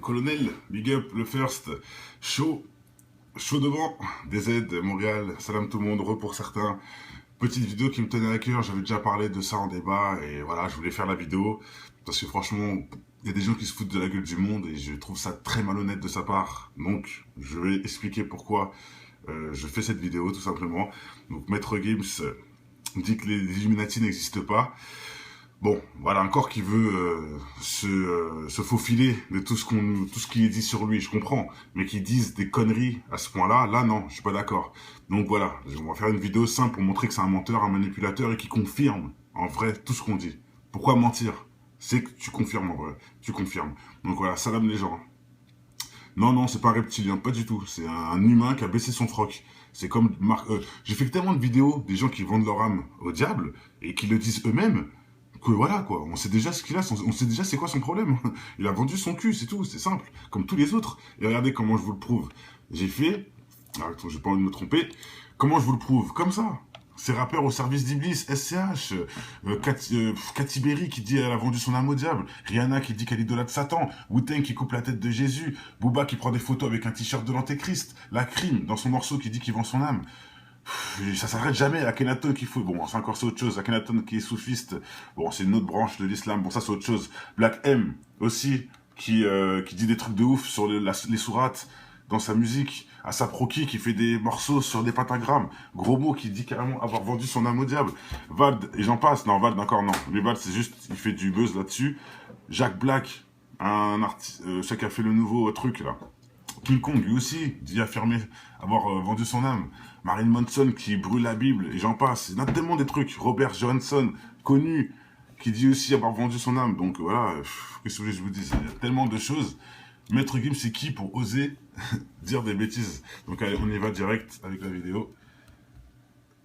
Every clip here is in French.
Colonel, big up, le first, chaud, chaud devant, DZ, Montréal, salam tout le monde, pour certains. Petite vidéo qui me tenait à cœur, j'avais déjà parlé de ça en débat, et voilà, je voulais faire la vidéo, parce que franchement, il y a des gens qui se foutent de la gueule du monde, et je trouve ça très malhonnête de sa part. Donc, je vais expliquer pourquoi je fais cette vidéo, tout simplement. Donc, Maître Gims dit que les Illuminati n'existent pas. Bon, voilà, encore qui veut se faufiler de tout ce qui est dit sur lui, je comprends. Mais qu'ils disent des conneries à ce point-là, là non, je suis pas d'accord. Donc voilà, on va faire une vidéo simple pour montrer que c'est un menteur, un manipulateur et qui confirme en vrai tout ce qu'on dit. Pourquoi mentir? C'est que tu confirmes en vrai, tu confirmes. Donc voilà, salam les gens. Non, non, c'est pas un reptilien, pas du tout. C'est un humain qui a baissé son froc. C'est comme j'ai fait tellement de vidéos des gens qui vendent leur âme au diable et qui le disent eux-mêmes. Que voilà quoi, on sait déjà ce qu'il a, on sait déjà c'est quoi son problème. Il a vendu son cul, c'est tout, c'est simple, comme tous les autres. Et regardez comment je vous le prouve. J'ai fait, attends, j'ai pas envie de me tromper, comment je vous le prouve? Comme ça. Ces rappeurs au service d'Iblis, SCH, Katy Berry qui dit elle a vendu son âme au diable, Rihanna qui dit qu'elle idolâtre Satan, Wu-Tang qui coupe la tête de Jésus, Booba qui prend des photos avec un t-shirt de l'Antéchrist, La Crime dans son morceau qui dit qu'il vend son âme. Ça s'arrête jamais. Akhenaton qui fout. Bon, c'est encore c'est autre chose. Akhenaton qui est soufiste. Bon, c'est une autre branche de l'islam. Bon, ça c'est autre chose. Black M aussi qui dit des trucs de ouf sur les sourates dans sa musique. Asap Rocky qui fait des morceaux sur des pentagrammes. Gros mot qui dit carrément avoir vendu son âme au diable. Vald et j'en passe. Non, Vald encore non. Mais Vald c'est juste il fait du buzz là-dessus. Jack Black, un artiste, celui qui a fait le nouveau truc là. King Kong, lui aussi, dit affirmer avoir vendu son âme. Marilyn Manson qui brûle la Bible, et j'en passe. Il y en a tellement des trucs. Robert Johansson, connu, qui dit aussi avoir vendu son âme. Donc voilà, qu'est-ce que je vous dis? Il y a tellement de choses. Maître Gims, c'est qui pour oser dire des bêtises? Donc allez, on y va direct avec la vidéo.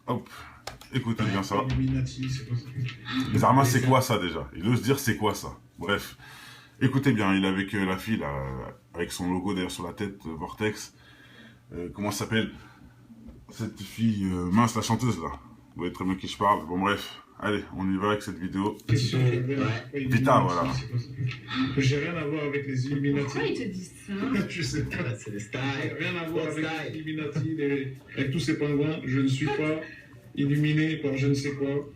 Hop, écoutez bien ça. Les Armas, c'est quoi ça déjà? Il ose dire c'est quoi ça? Bref. Écoutez bien, il est avec la fille, là, avec son logo d'ailleurs sur la tête, Vortex. Comment ça s'appelle? Cette fille mince, la chanteuse, là. Vous voyez très bien qui je parle. Bon, bref. Allez, on y va avec cette vidéo. Vita, voilà. J'ai rien à voir avec les Illuminati. Pourquoi ils te disent ça? Je sais pas. C'est le style. Rien à voir avec les Illuminati, avec tous ces pingouins. Je ne suis pas illuminé par je ne sais quoi.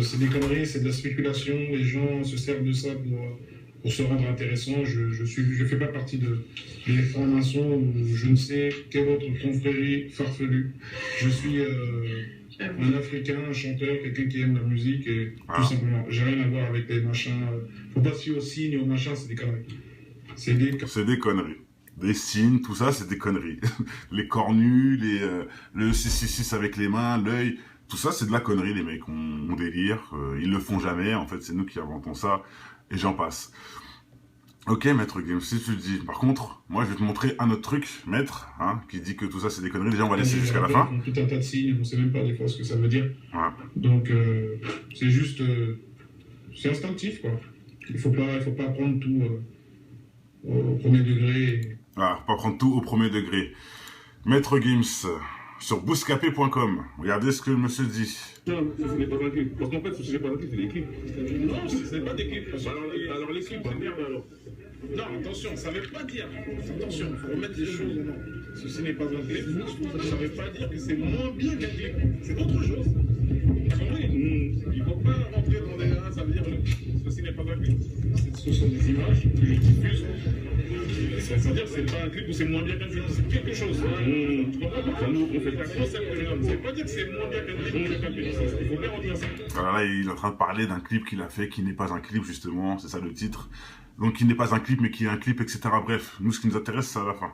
C'est des conneries, c'est de la spéculation. Les gens se servent de ça pour se rendre intéressant. Je fais pas partie des francs-maçons ou je ne sais quelle autre confrérie farfelue. Je suis un Africain, un chanteur, quelqu'un qui aime la musique et tout simplement. J'ai rien à voir avec les machins. Faut pas se fier aux signes et aux machins, c'est des conneries. C'est des conneries. Des signes, tout ça, c'est des conneries. Les cornus, le 666 avec les mains, l'œil, tout ça, c'est de la connerie, les mecs. On délire, ils le font jamais. En fait, c'est nous qui inventons ça. Et j'en passe. Ok, Maître Gims, si tu le dis. Par contre, moi, je vais te montrer un autre truc, Maître, hein, qui dit que tout ça, c'est des conneries. Déjà, on va laisser jusqu'à la fin. Tout un tas de signes, on ne sait même pas des fois ce que ça veut dire. Ouais. Donc, c'est juste... c'est instinctif, quoi. Il faut pas prendre tout au premier degré. Ah, pas prendre tout au premier degré. Maître Gims, sur bouscapé.com, regardez ce que le monsieur dit. Non, ce n'est pas un clip. Parce qu'en fait, ce n'est pas un clip, c'est des clips. Non, ce n'est pas des clips. Alors les clips, c'est merde alors. Non, attention, ça ne veut pas dire. Attention, il faut remettre les choses. Ceci n'est pas un clip. Ça ne veut pas dire que c'est moins bien qu'un clip. C'est autre chose. Il ne faut pas rentrer dans des... ça veut dire que ceci n'est pas un clip. Ce sont des images que je diffuse. C'est-à-dire que c'est pas un clip où c'est moins bien qu'un clip, c'est quelque chose. Tu comprends? Nous, on fait pas concept que je donne. Ça veut pas dire que c'est moins bien qu'un clip ou qu'un clip. Il faut bien retenir ça. Alors là, il est en train de parler d'un clip qu'il a fait, qui n'est pas un clip, justement, c'est ça le titre. Donc, qui n'est pas un clip, mais qui est un clip, etc. Bref, nous, ce qui nous intéresse, c'est à la fin.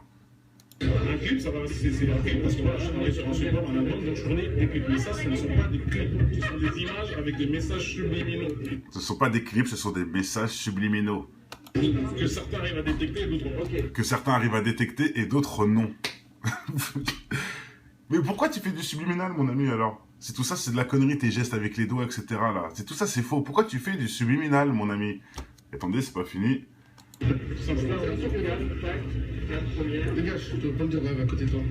Un clip, c'est un clip parce que voilà, je travaille sur un support, un album, donc je fournis des clips. Mais ça, ce ne sont pas des clips, ce sont des images avec des messages subliminaux. Ce ne sont pas des clips, ce sont des messages subliminaux. Que certains arrivent à détecter et d'autres pas. Que certains arrivent à détecter et d'autres non. Mais pourquoi tu fais du subliminal, mon ami, alors? C'est tout ça, c'est de la connerie, tes gestes avec les doigts, etc. là. C'est tout ça, c'est faux. Pourquoi tu fais du subliminal, mon ami? Attendez, c'est pas fini. Dégage, je te pas me dire à côté de toi.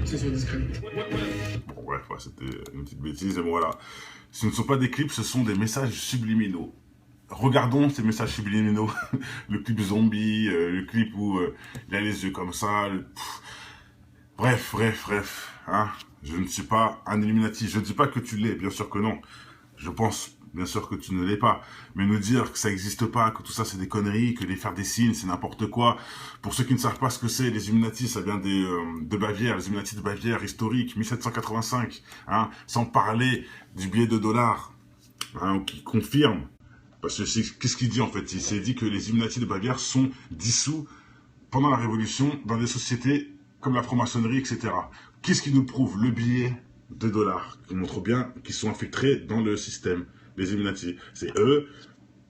C'est soit discret. Bon, bref, ouais, c'était une petite bêtise, et bon, voilà. Ce ne sont pas des clips, ce sont des messages subliminaux. regardons ces messages subliminaux, le clip zombie, le clip où il a les yeux comme ça, bref, hein. Je ne suis pas un Illuminati, je ne dis pas que tu l'es, bien sûr que non, je pense bien sûr que tu ne l'es pas, mais nous dire que ça n'existe pas, que tout ça c'est des conneries, que les faire des signes c'est n'importe quoi, pour ceux qui ne savent pas ce que c'est, les Illuminati ça vient de Bavière, les Illuminati de Bavière historiques, 1785, hein, sans parler du billet de $, hein, qui confirme. Parce que qu'est-ce qu'il dit en fait? Il s'est dit que les Illuminati de Bavière sont dissous pendant la Révolution dans des sociétés comme la franc-maçonnerie, etc. Qu'est-ce qui nous prouve? Le billet de $, qui montre bien qu'ils sont infiltrés dans le système, les Illuminati. C'est eux,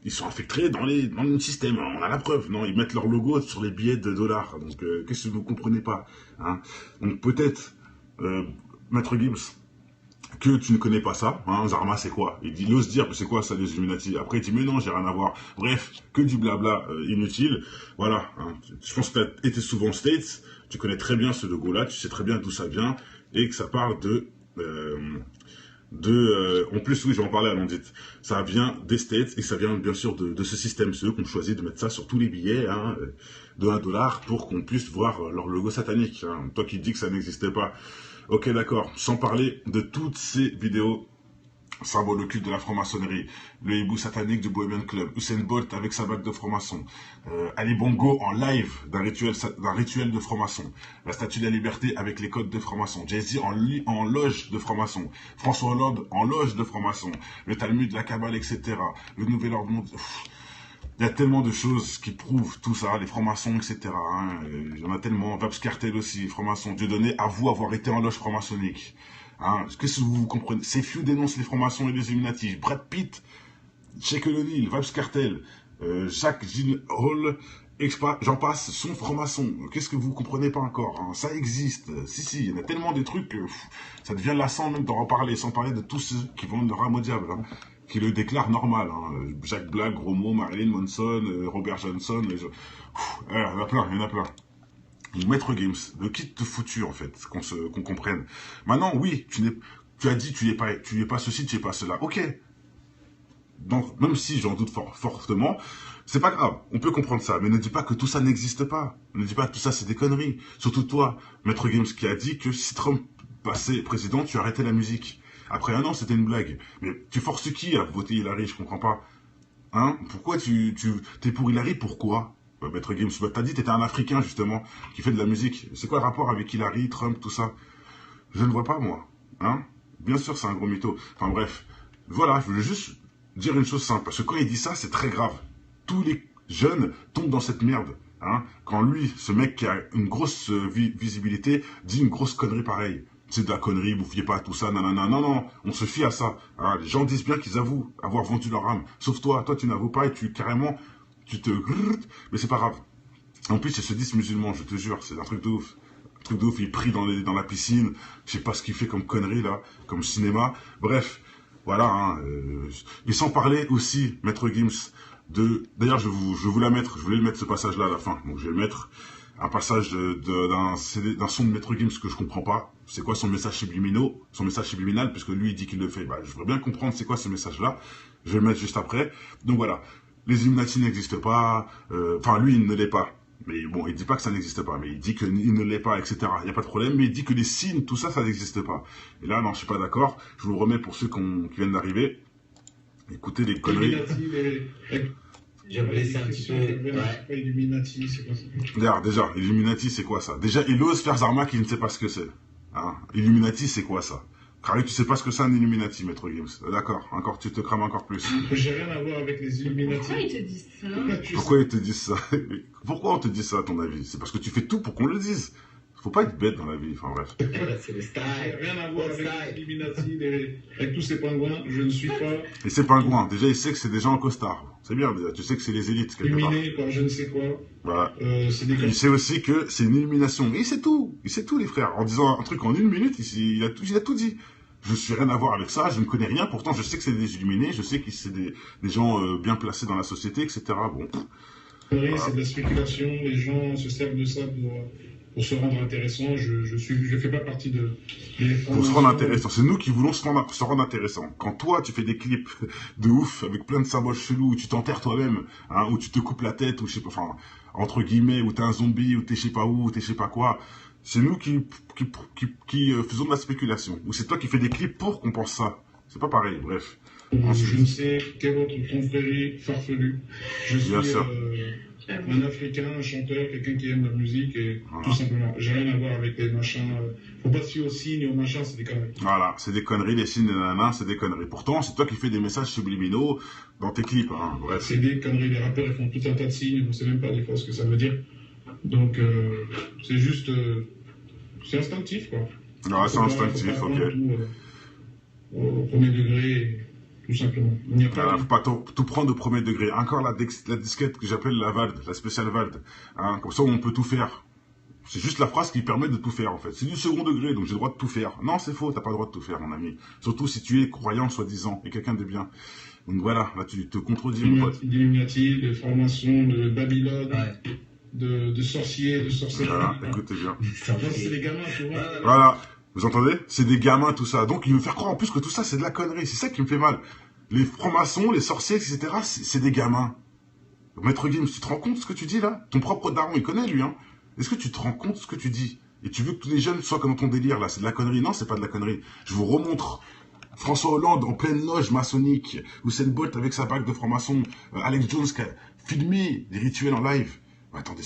ils sont infiltrés dans le système, on a la preuve, non? Ils mettent leur logo sur les billets de $. Donc, qu'est-ce que vous ne comprenez pas, hein? Donc, peut-être, Maître Gibbs, que tu ne connais pas ça, hein, Zarma c'est quoi? Il ose dire, c'est quoi ça les Illuminati? Après il dit, mais non, j'ai rien à voir. Bref, que du blabla inutile. Voilà, hein. Je pense que tu as été souvent aux States, tu connais très bien ce logo-là, tu sais très bien d'où ça vient, et que ça parle en plus, oui, je vais en parler à Landit. Ça vient des States, et ça vient bien sûr de ce système, ceux qui ont choisi de mettre ça sur tous les billets, hein, de $1, pour qu'on puisse voir leur logo satanique, hein. Toi qui dis que ça n'existait pas. Ok, d'accord. Sans parler de toutes ces vidéos symbole occulte de la franc-maçonnerie, le hibou satanique du Bohemian Club, Usain Bolt avec sa bague de franc-maçon, Ali Bongo en live d'un rituel de franc-maçon, la Statue de la Liberté avec les codes de franc-maçon, Jay-Z en loge de franc-maçon, François Hollande en loge de franc-maçon, le Talmud, la Kabbale, etc., le Nouvel Ordre mondial. Il y a tellement de choses qui prouvent tout ça, les francs-maçons, etc. Hein. Il y en a tellement. Vabs Cartel aussi, franc-maçon. Dieudonné avoue avoir été en loge franc-maçonnique. Hein. Qu'est-ce que vous comprenez? Sefiu dénonce les francs-maçons et les Illuminati. Brad Pitt, Sheikh O'Neal, Vabs Cartel, Jacques Gyllenhaal, j'en passe, sont francs-maçons. Qu'est-ce que vous comprenez pas encore, hein? Ça existe. Si, il y en a tellement de trucs que ça devient lassant même d'en reparler, sans parler de tous ceux qui vont le rame au diable. Hein, qui le déclarent normal. Hein. Jacques Black, Romo, Marilyn Manson, Robert Johnson. Il y en a plein. Maître Games, le kit de foutu en fait, qu'on comprenne. Maintenant, oui, tu as dit tu n'es pas ceci, tu n'es pas cela. Ok. Donc, même si j'en doute fortement, c'est pas grave, on peut comprendre ça, mais ne dis pas que tout ça n'existe pas. Ne dis pas que tout ça c'est des conneries. Surtout toi, Maître Games, qui a dit que si Trump passait président, tu arrêtais la musique. Après un an, c'était une blague. Mais tu forces qui à voter Hillary? Je comprends pas. Hein? Pourquoi t'es pour Hillary? Pourquoi? Maître Games, t'as dit que t'étais un Africain, justement, qui fait de la musique. C'est quoi le rapport avec Hillary, Trump, tout ça? Je ne vois pas, moi. Hein? Bien sûr, c'est un gros mytho. Enfin bref. Voilà, je voulais juste dire une chose simple. Parce que quand il dit ça, c'est très grave. Tous les jeunes tombent dans cette merde. Hein? Quand lui, ce mec qui a une grosse visibilité, dit une grosse connerie pareille. C'est de la connerie, vous fiez pas à tout ça, nanana. Non, on se fie à ça. Hein, les gens disent bien qu'ils avouent avoir vendu leur âme. Sauf toi tu n'avoues pas et tu te... Mais c'est pas grave. En plus, ils se disent musulmans, je te jure, c'est un truc de ouf. Un truc de ouf, il prie dans la piscine. Je sais pas ce qu'il fait comme connerie là, comme cinéma. Bref, voilà. Hein, et sans parler aussi, Maître Gims, d'ailleurs, je vais vous la mettre, je voulais le mettre ce passage-là à la fin. Donc je vais le mettre... un passage d'un son de Maître Gims que je comprends pas. C'est quoi son message subliminal, puisque lui il dit qu'il le fait. Bah, je voudrais bien comprendre c'est quoi ce message-là. Je vais le mettre juste après. Donc voilà, les Illuminati n'existent pas. Enfin, lui il ne l'est pas. Mais bon, il dit pas que ça n'existe pas, mais il dit qu'il ne l'est pas, etc. Il n'y a pas de problème, mais il dit que les signes, tout ça, ça n'existe pas. Et là, non, je suis pas d'accord. Je vous le remets pour ceux qui viennent d'arriver. Écoutez les conneries. Je vais laisser un petit peu. Ouais. Illuminati, c'est quoi ça? Regarde, déjà, Illuminati, c'est quoi ça? Déjà, il ose faire Zarma qui ne sait pas ce que c'est. Hein? Illuminati, c'est quoi ça? Carré, tu sais pas ce que c'est un Illuminati, Maître Games. D'accord, encore, tu te crames encore plus. J'ai rien à voir avec les Illuminati. Pourquoi ils te disent ça? Pourquoi ils te disent ça? Pourquoi on te dit ça, à ton avis? C'est parce que tu fais tout pour qu'on le dise. Faut pas être bête dans la vie, enfin bref. C'est le style. Rien à voir avec les Illuminati, avec tous ces pingouins, je ne suis pas... Et ces pingouins, déjà, il sait que c'est des gens en costard. C'est bien, déjà. Tu sais que c'est les élites, quelque part. Illuminé par je ne sais quoi. Voilà. Il sait aussi que c'est une illumination. Et il sait tout, les frères. En disant un truc en une minute, il a tout dit. Je suis rien à voir avec ça, je ne connais rien, pourtant je sais que c'est des illuminés, je sais que c'est des gens bien placés dans la société, etc. Bon. Voilà. C'est de la spéculation, les gens se servent de ça pour se rendre intéressant. Je fais pas partie des Pour se rendre intéressant. C'est nous qui voulons se rendre intéressant. Quand toi, tu fais des clips de ouf, avec plein de symboles chelous, où tu t'enterres toi-même, hein, où tu te coupes la tête, ou je sais pas, enfin, entre guillemets, où t'es un zombie, ou t'es je sais pas où, ou t'es je sais pas quoi, c'est nous qui faisons de la spéculation. Ou c'est toi qui fais des clips pour qu'on pense ça. C'est pas pareil, bref. Je ne sais quel autre confrérie farfelu. Je suis Bien sûr. un Africain, un chanteur, quelqu'un qui aime la musique et tout simplement. J'ai rien à voir avec les machins. Faut pas se fier aux signes et aux machins, c'est des conneries. Voilà, c'est des conneries, les signes, les nanas, c'est des conneries. Pourtant, c'est toi qui fais des messages subliminaux dans tes clips. Hein. Bref. C'est des conneries. Les rappeurs, ils font tout un tas de signes, on ne sait même pas des fois ce que ça veut dire. Donc, c'est juste. C'est instinctif, quoi. Ouais, c'est instinctif, faut pas ok. Tout, au premier degré, tout simplement. Il n'y a pas. Voilà, faut pas tout prendre au premier degré. Encore la disquette que j'appelle la VALD, la spéciale VALD. Hein, comme ça, on peut tout faire. C'est juste la phrase qui permet de tout faire, en fait. C'est du second degré, donc j'ai le droit de tout faire. Non, c'est faux, t'as pas le droit de tout faire, mon ami. Surtout si tu es croyant, soi-disant, et quelqu'un de bien. Donc voilà, là, tu te contredis, mon pote. D'Illuminati, de francs-maçons, de Babylone, de sorciers, de sorcières. Voilà, écoutez bien. C'est les gamins, tu vois. Voilà, vous entendez? C'est des gamins, tout ça. Donc, ils me faire croire en plus que tout ça, c'est de la connerie. C'est ça qui me fait mal. Les francs-maçons, les sorciers, etc., c'est des gamins. Maître Gims, tu te rends compte de ce que tu dis, là? Ton propre daron, il connaît, lui, hein. Est-ce que tu te rends compte de ce que tu dis? Et tu veux que tous les jeunes soient comme dans ton délire, là? C'est de la connerie? Non, c'est pas de la connerie. Je vous remontre François Hollande en pleine loge maçonnique, Usain Bolt avec sa bague de franc-maçon, Alex Jones qui a filmé des rituels en live. Mais attendez,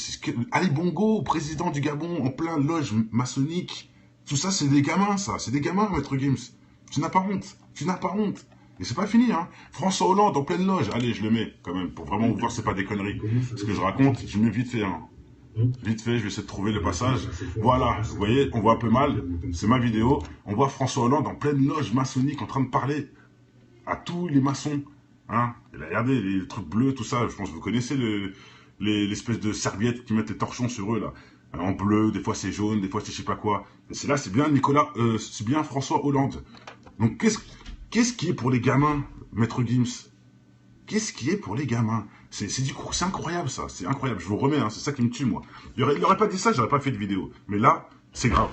Ali Bongo, président du Gabon, en plein loge maçonnique. Tout ça, c'est des gamins, ça. C'est des gamins, Maître Gims. Tu n'as pas honte. Tu n'as pas honte. Et c'est pas fini, hein. François Hollande en pleine loge. Allez, je le mets, quand même, pour vraiment vous voir que c'est pas des conneries. Ce que je raconte, je mets vite fait, hein. Vite fait, je vais essayer de trouver le passage. Voilà, vous voyez, on voit un peu mal. C'est ma vidéo. On voit François Hollande en pleine loge maçonnique en train de parler à tous les maçons. Hein. Et là, regardez, les trucs bleus, tout ça. Je pense que vous connaissez l'espèce de serviette qui mettent les torchons sur eux, là. En bleu, des fois c'est jaune, des fois c'est je sais pas quoi. Et c'est là, c'est bien c'est bien François Hollande. Donc, qu'est-ce qui est pour les gamins, Maître Gims? Qu'est-ce qui est pour les gamins? C'est incroyable, ça. C'est incroyable. Je vous remets, hein, c'est ça qui me tue, moi. Il aurait pas dit ça, j'aurais pas fait de vidéo. Mais là, c'est grave.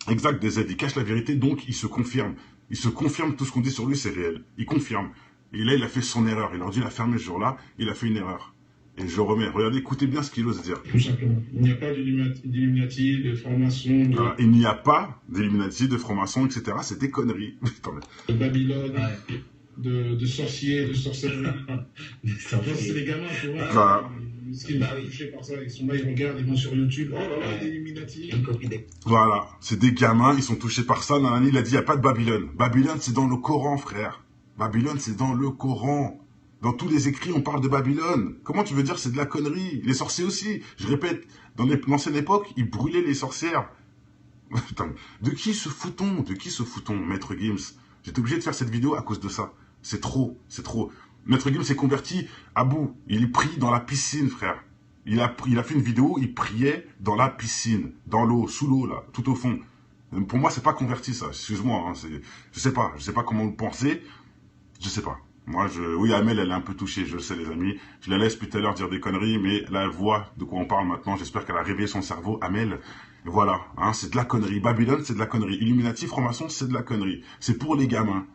Exact, DZ, il cache la vérité, donc il se confirme. Il se confirme, tout ce qu'on dit sur lui, c'est réel. Il confirme. Et là, il a fait son erreur. Il leur dit, il a fermé ce jour-là, il a fait une erreur. Et je remets. Regardez, écoutez bien ce qu'il ose dire. Tout simplement. Il n'y a pas d'Illuminati, de francs-maçons, Voilà. Il n'y a pas d'Illuminati, de francs-maçons, etc. C'est des conneries. de Babylone, de sorciers, de sorcellerie. C'est les gamins, tu vois. Voilà. Ils sont touchés par ça. Ils sont là, ils regardent, ils vont sur YouTube. Oh là là, d'Illuminati. Voilà. C'est des gamins, ils sont touchés par ça. Nanani, il a dit, il n'y a pas de Babylone. Babylone, c'est dans le Coran, frère. Babylone, c'est dans le Coran. Dans tous les écrits, on parle de Babylone. Comment tu veux dire c'est de la connerie? Les sorciers aussi. Je répète, dans l'ancienne époque, ils brûlaient les sorcières. Putain, de qui se fout-on? De qui se fout-on, Maître Gims? J'étais obligé de faire cette vidéo à cause de ça. C'est trop, c'est trop. Maître Gims s'est converti à bout. Il prie dans la piscine, frère. Il a fait une vidéo, il priait dans la piscine, dans l'eau, sous l'eau, là, tout au fond. Pour moi, c'est pas converti, ça. Excuse-moi, hein, je sais pas comment vous pensez. Je sais pas. Moi, oui, Amel, elle est un peu touchée, je le sais, les amis. Je la laisse plus tout à l'heure dire des conneries, mais là, elle voit de quoi on parle maintenant. J'espère qu'elle a réveillé son cerveau. Amel, voilà, hein, c'est de la connerie. Babylone, c'est de la connerie. Illuminati, franc-maçon, c'est de la connerie. C'est pour les gamins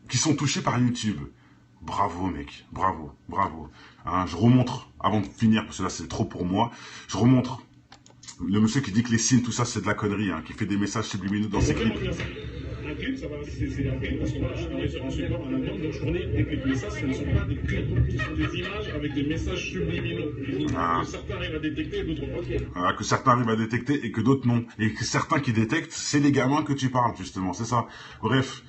qui sont touchés par YouTube. Bravo, mec. Bravo, bravo. Hein, je remontre, avant de finir, parce que là, c'est trop pour moi. Je remontre le monsieur qui dit que les signes, tout ça, c'est de la connerie, hein, qui fait des messages subliminaux dans ses clips. Un clip, ça va, c'est un clip, parce que moi, je travaille sur un support en interne, donc je connais des clips. Mais ça, ce ne sont pas des clips, ce sont des images avec des messages subliminaux. Que certains arrivent à détecter et d'autres pas. Que certains arrivent à détecter et que d'autres non. Et que certains qui détectent, c'est les gamins que tu parles, justement, c'est ça. Bref.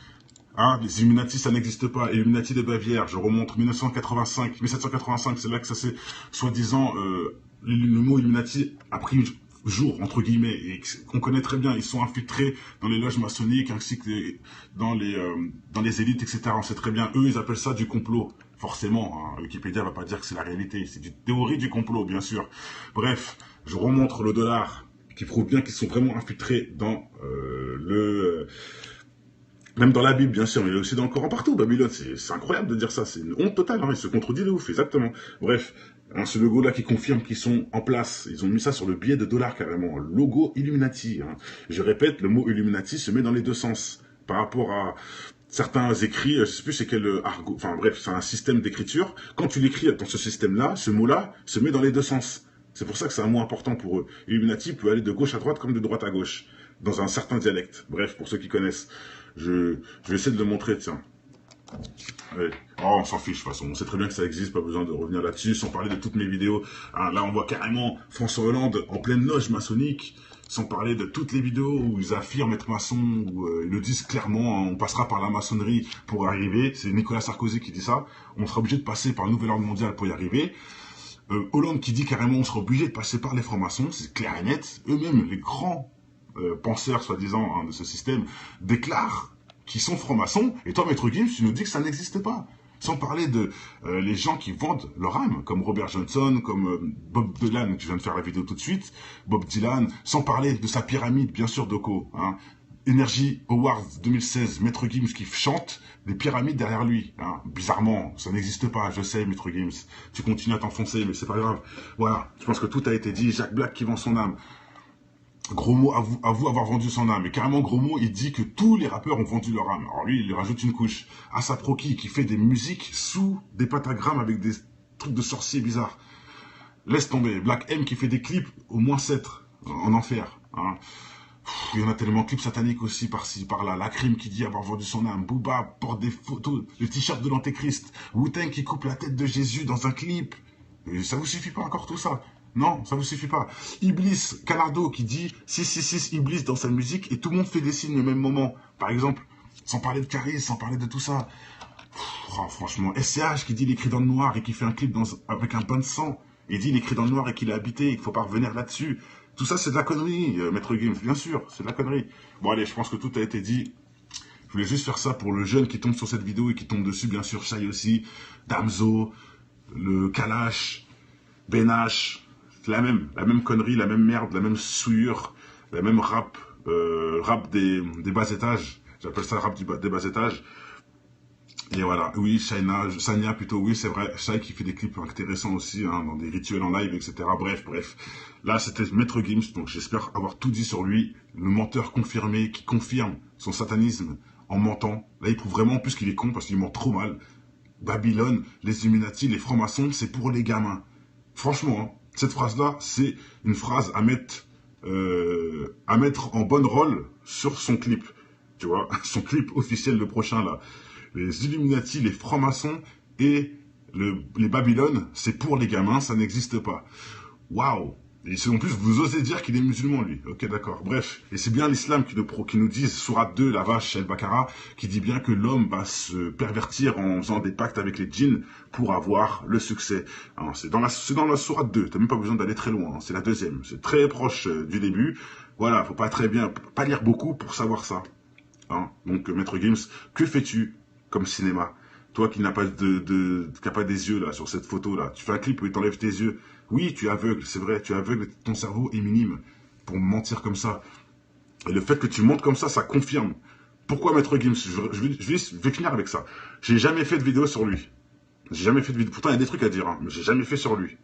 Hein, les Illuminati, ça n'existe pas. Illuminati de Bavière, je remonte 1785, c'est là que ça s'est, soi-disant, le mot Illuminati a pris jour, entre guillemets, et qu'on connaît très bien. Ils sont infiltrés dans les loges maçonniques, ainsi que dans les élites, etc. On sait très bien. Eux, ils appellent ça du complot. Forcément, hein, Wikipédia va pas dire que c'est la réalité. C'est une théorie du complot, bien sûr. Bref, je remontre le dollar, qui prouve bien qu'ils sont vraiment infiltrés dans même dans la Bible, bien sûr, mais aussi dans le Coran, partout. Babylone, c'est incroyable de dire ça. C'est une honte totale. Hein, il se contredit de ouf, exactement. Bref, Hein, ce logo-là qui confirme qu'ils sont en place. Ils ont mis ça sur le billet de $, carrément. Logo Illuminati. Hein. Je répète, le mot Illuminati se met dans les deux sens. Par rapport à certains écrits, je sais plus c'est quel argot, enfin bref, c'est un système d'écriture. Quand tu l'écris dans ce système-là, ce mot-là se met dans les deux sens. C'est pour ça que c'est un mot important pour eux. Illuminati peut aller de gauche à droite comme de droite à gauche, dans un certain dialecte. Bref, pour ceux qui connaissent. Je vais essayer de le montrer, tiens. Allez. Oh, on s'en fiche de toute façon, on sait très bien que ça existe, pas besoin de revenir là-dessus, sans parler de toutes mes vidéos. Hein, là, on voit carrément François Hollande en pleine loge maçonnique, sans parler de toutes les vidéos où ils affirment être maçons, où ils le disent clairement, hein, on passera par la maçonnerie pour arriver. C'est Nicolas Sarkozy qui dit ça. On sera obligé de passer par le nouvel ordre mondial pour y arriver. Hollande qui dit carrément on sera obligé de passer par les francs-maçons, c'est clair et net. Eux-mêmes, les grands penseurs, soi-disant, hein, de ce système, déclarent qu'ils sont francs-maçons. Et toi, Maître Gims, tu nous dis que ça n'existe pas. Sans parler de les gens qui vendent leur âme, comme Robert Johnson, comme Bob Dylan, tu viens de faire la vidéo tout de suite, Bob Dylan, sans parler de sa pyramide, bien sûr, Doko. Hein. Energy Awards 2016, Maître Gims qui chante, des pyramides derrière lui. Hein. Bizarrement, ça n'existe pas, je sais, Maître Gims. Tu continues à t'enfoncer, mais c'est pas grave. Voilà, je pense que tout a été dit. Jack Black qui vend son âme. Gros mot, avoue avoir vendu son âme. Et carrément, gros mot, il dit que tous les rappeurs ont vendu leur âme. Alors lui, il lui rajoute une couche. A$AP Rocky, qui fait des musiques sous des pentagrammes avec des trucs de sorciers bizarres. Laisse tomber. Black M qui fait des clips au moins 7 en enfer. Hein. Il y en a tellement, clips sataniques aussi, par-ci, par-là. La Crime qui dit avoir vendu son âme. Booba porte des photos, le t-shirt de l'Antéchrist. Wu-Tang qui coupe la tête de Jésus dans un clip. Et ça vous suffit pas encore tout ça? Non, ça vous suffit pas. Iblis, Canardo qui dit 666 Iblis dans sa musique et tout le monde fait des signes au même moment. Par exemple, sans parler de charisme, sans parler de tout ça. Oh, franchement, SCH qui dit il écrit dans le noir et qui fait un clip avec un bain de sang. Il dit il écrit dans le noir et qu'il a habité, il faut pas revenir là-dessus. Tout ça c'est de la connerie, Maître Gims, bien sûr, c'est de la connerie. Bon allez, je pense que tout a été dit. Je voulais juste faire ça pour le jeune qui tombe sur cette vidéo et qui tombe dessus, bien sûr, Shai aussi, Damso, le Kalash, Benash. La même connerie, la même merde, la même souillure, la même rap des bas étages. J'appelle ça rap des bas étages. Et voilà, oui, Sania plutôt, oui, c'est vrai. Shai qui fait des clips intéressants aussi, hein, dans des rituels en live, etc. Bref. Là, c'était Maître Gims, donc j'espère avoir tout dit sur lui. Le menteur confirmé, qui confirme son satanisme en mentant. Là, il prouve vraiment en plus qu'il est con, parce qu'il ment trop mal. Babylone, les Illuminati, les francs-maçons, c'est pour les gamins. Franchement, hein. Cette phrase-là, c'est une phrase à mettre en bonne rôle sur son clip. Tu vois, son clip officiel, le prochain, là. Les Illuminati, les francs-maçons et les Babylone, c'est pour les gamins, ça n'existe pas. Waouh! Et en plus, vous osez dire qu'il est musulman, lui. Ok, d'accord. Bref. Et c'est bien l'islam qui nous dit, Sourate 2, la vache, El-Bakara, qui dit bien que l'homme va se pervertir en faisant des pactes avec les djinns pour avoir le succès. C'est dans la Sourate 2. T'as même pas besoin d'aller très loin. Hein. C'est la deuxième. C'est très proche du début. Voilà. Faut pas lire beaucoup pour savoir ça. Hein. Donc, Maître Gims, que fais-tu comme cinéma? Toi qui n'as pas pas des yeux, là, sur cette photo-là. Tu fais un clip où il t'enlève tes yeux. Oui, tu es aveugle, c'est vrai, tu es aveugle, ton cerveau est minime pour mentir comme ça. Et le fait que tu mentes comme ça confirme. Pourquoi Maître Gims? Je vais finir avec ça. J'ai jamais fait de vidéo sur lui. J'ai jamais fait de vidéo. Pourtant, il y a des trucs à dire, hein, mais j'ai jamais fait sur lui.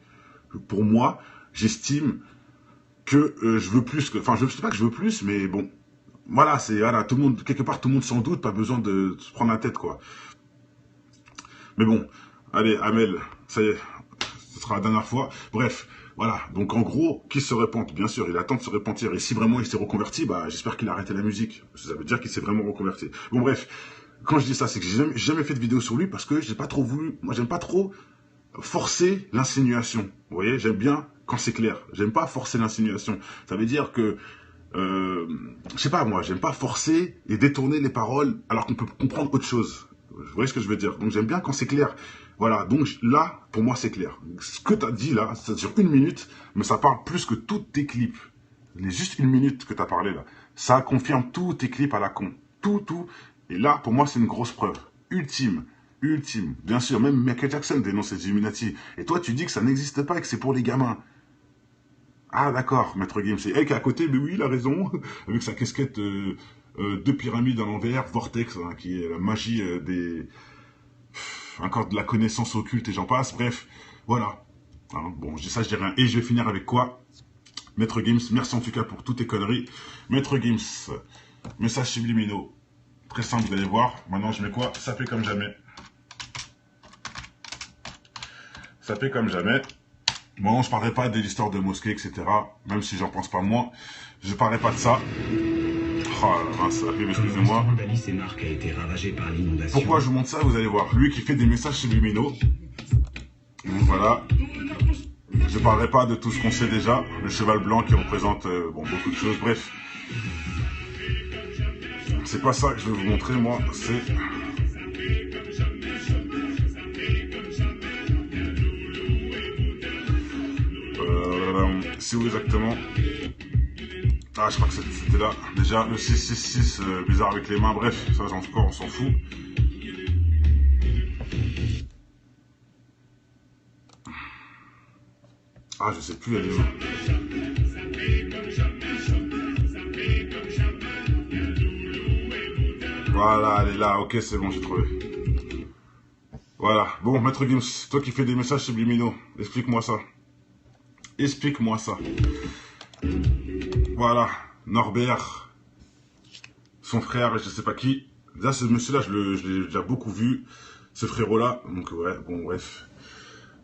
Pour moi, j'estime que je veux plus que... Enfin, je ne sais pas que je veux plus, mais bon. Voilà, tout le monde, quelque part, tout le monde s'en doute, pas besoin de se prendre la tête, quoi. Mais bon, allez, Amel, ça y est. Ce sera la dernière fois. Bref, voilà. Donc en gros, qu'il se repente, bien sûr, il attend de se repentir. Et si vraiment il s'est reconverti, bah j'espère qu'il a arrêté la musique. Ça veut dire qu'il s'est vraiment reconverti. Bon bref, quand je dis ça, c'est que j'ai jamais fait de vidéo sur lui parce que j'ai pas trop voulu. Moi, j'aime pas trop forcer l'insinuation. Vous voyez, j'aime bien quand c'est clair. J'aime pas forcer l'insinuation. Ça veut dire que je sais pas moi, j'aime pas forcer et détourner les paroles alors qu'on peut comprendre autre chose. Vous voyez ce que je veux dire? Donc j'aime bien quand c'est clair. Voilà, donc là, pour moi, c'est clair. Ce que tu as dit là, ça dure 1 minute, mais ça parle plus que tous tes clips. Les juste 1 minute que tu as parlé là, ça confirme tous tes clips à la con. Tout. Et là, pour moi, c'est une grosse preuve. Ultime. Bien sûr, même Michael Jackson dénonce les Illuminati. Et toi, tu dis que ça n'existe pas et que c'est pour les gamins. Ah, d'accord, Maître Gims. C'est elle qui est à côté, mais oui, il a raison. Avec sa casquette de pyramide à l'envers, Vortex, hein, qui est la magie encore de la connaissance occulte et j'en passe. Bref, voilà. Hein, bon, je dis ça, je dis rien. Et je vais finir avec quoi? Maître Gims, merci en tout cas pour toutes tes conneries. Maître Gims, message subliminaux. Très simple, vous allez voir. Maintenant, je mets quoi? Ça fait comme jamais. Ça fait comme jamais. Bon, je parlerai pas de l'histoire de mosquée, etc. Même si j'en pense pas moins. Je parlerai pas de ça. Oh, ça fait, excusez-moi. Pourquoi je vous montre ça? Vous allez voir. Lui qui fait des messages subliminaux. Donc voilà. Je parlerai pas de tout ce qu'on sait déjà. Le cheval blanc qui représente bon, beaucoup de choses. Bref. C'est pas ça que je vais vous montrer, moi. C'est... c'est où exactement? Ah, je crois que c'était là. Déjà, le 666, bizarre avec les mains. Bref, ça, encore, on s'en fout. Ah, je sais plus, elle est où. Voilà, elle est là. Ok, c'est bon, j'ai trouvé. Voilà. Bon, Maître Gims, toi qui fais des messages subliminaux, explique-moi ça. Explique-moi ça. Voilà. Norbert, son frère, je sais pas qui. Là, ce monsieur-là, je l'ai déjà beaucoup vu. Ce frérot-là. Donc, ouais, bon, bref.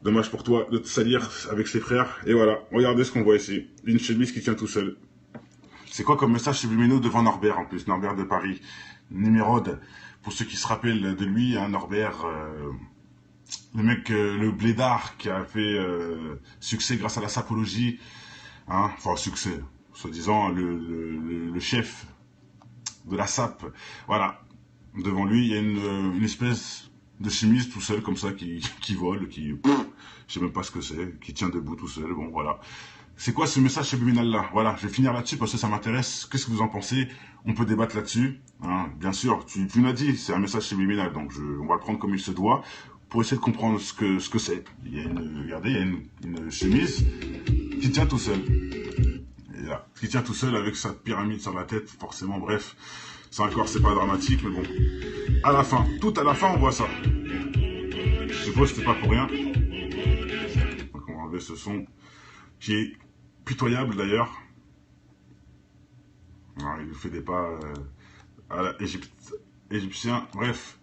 Dommage pour toi de te salir avec ses frères. Et voilà. Regardez ce qu'on voit ici. Une chemise qui tient tout seul. C'est quoi comme message subliminaux devant Norbert, en plus? Norbert de Paris. Nimérode. Pour ceux qui se rappellent de lui, hein, Norbert... le mec, le blédard qui a fait succès grâce à la sapologie, hein, enfin succès, soi-disant le chef de la sape, voilà. Devant lui, il y a une espèce de chimiste tout seul, comme ça, qui vole, je sais même pas ce que c'est, qui tient debout tout seul, bon voilà. C'est quoi ce message subliminal-là? Voilà, je vais finir là-dessus parce que ça m'intéresse. Qu'est-ce que vous en pensez? On peut débattre là-dessus, hein. Bien sûr, tu m'as dit, c'est un message subliminal, donc on va le prendre comme il se doit. Pour essayer de comprendre ce que c'est. Il y a regardez, il y a une chemise qui tient tout seul. Et là, qui tient tout seul avec sa pyramide sur la tête, forcément, bref. Ça encore, c'est pas dramatique, mais bon. À la fin, tout à la fin, on voit ça. Je suppose que c'est pas pour rien. Donc on va enlever ce son, qui est pitoyable d'ailleurs. Il nous fait des pas à la égyptien, bref.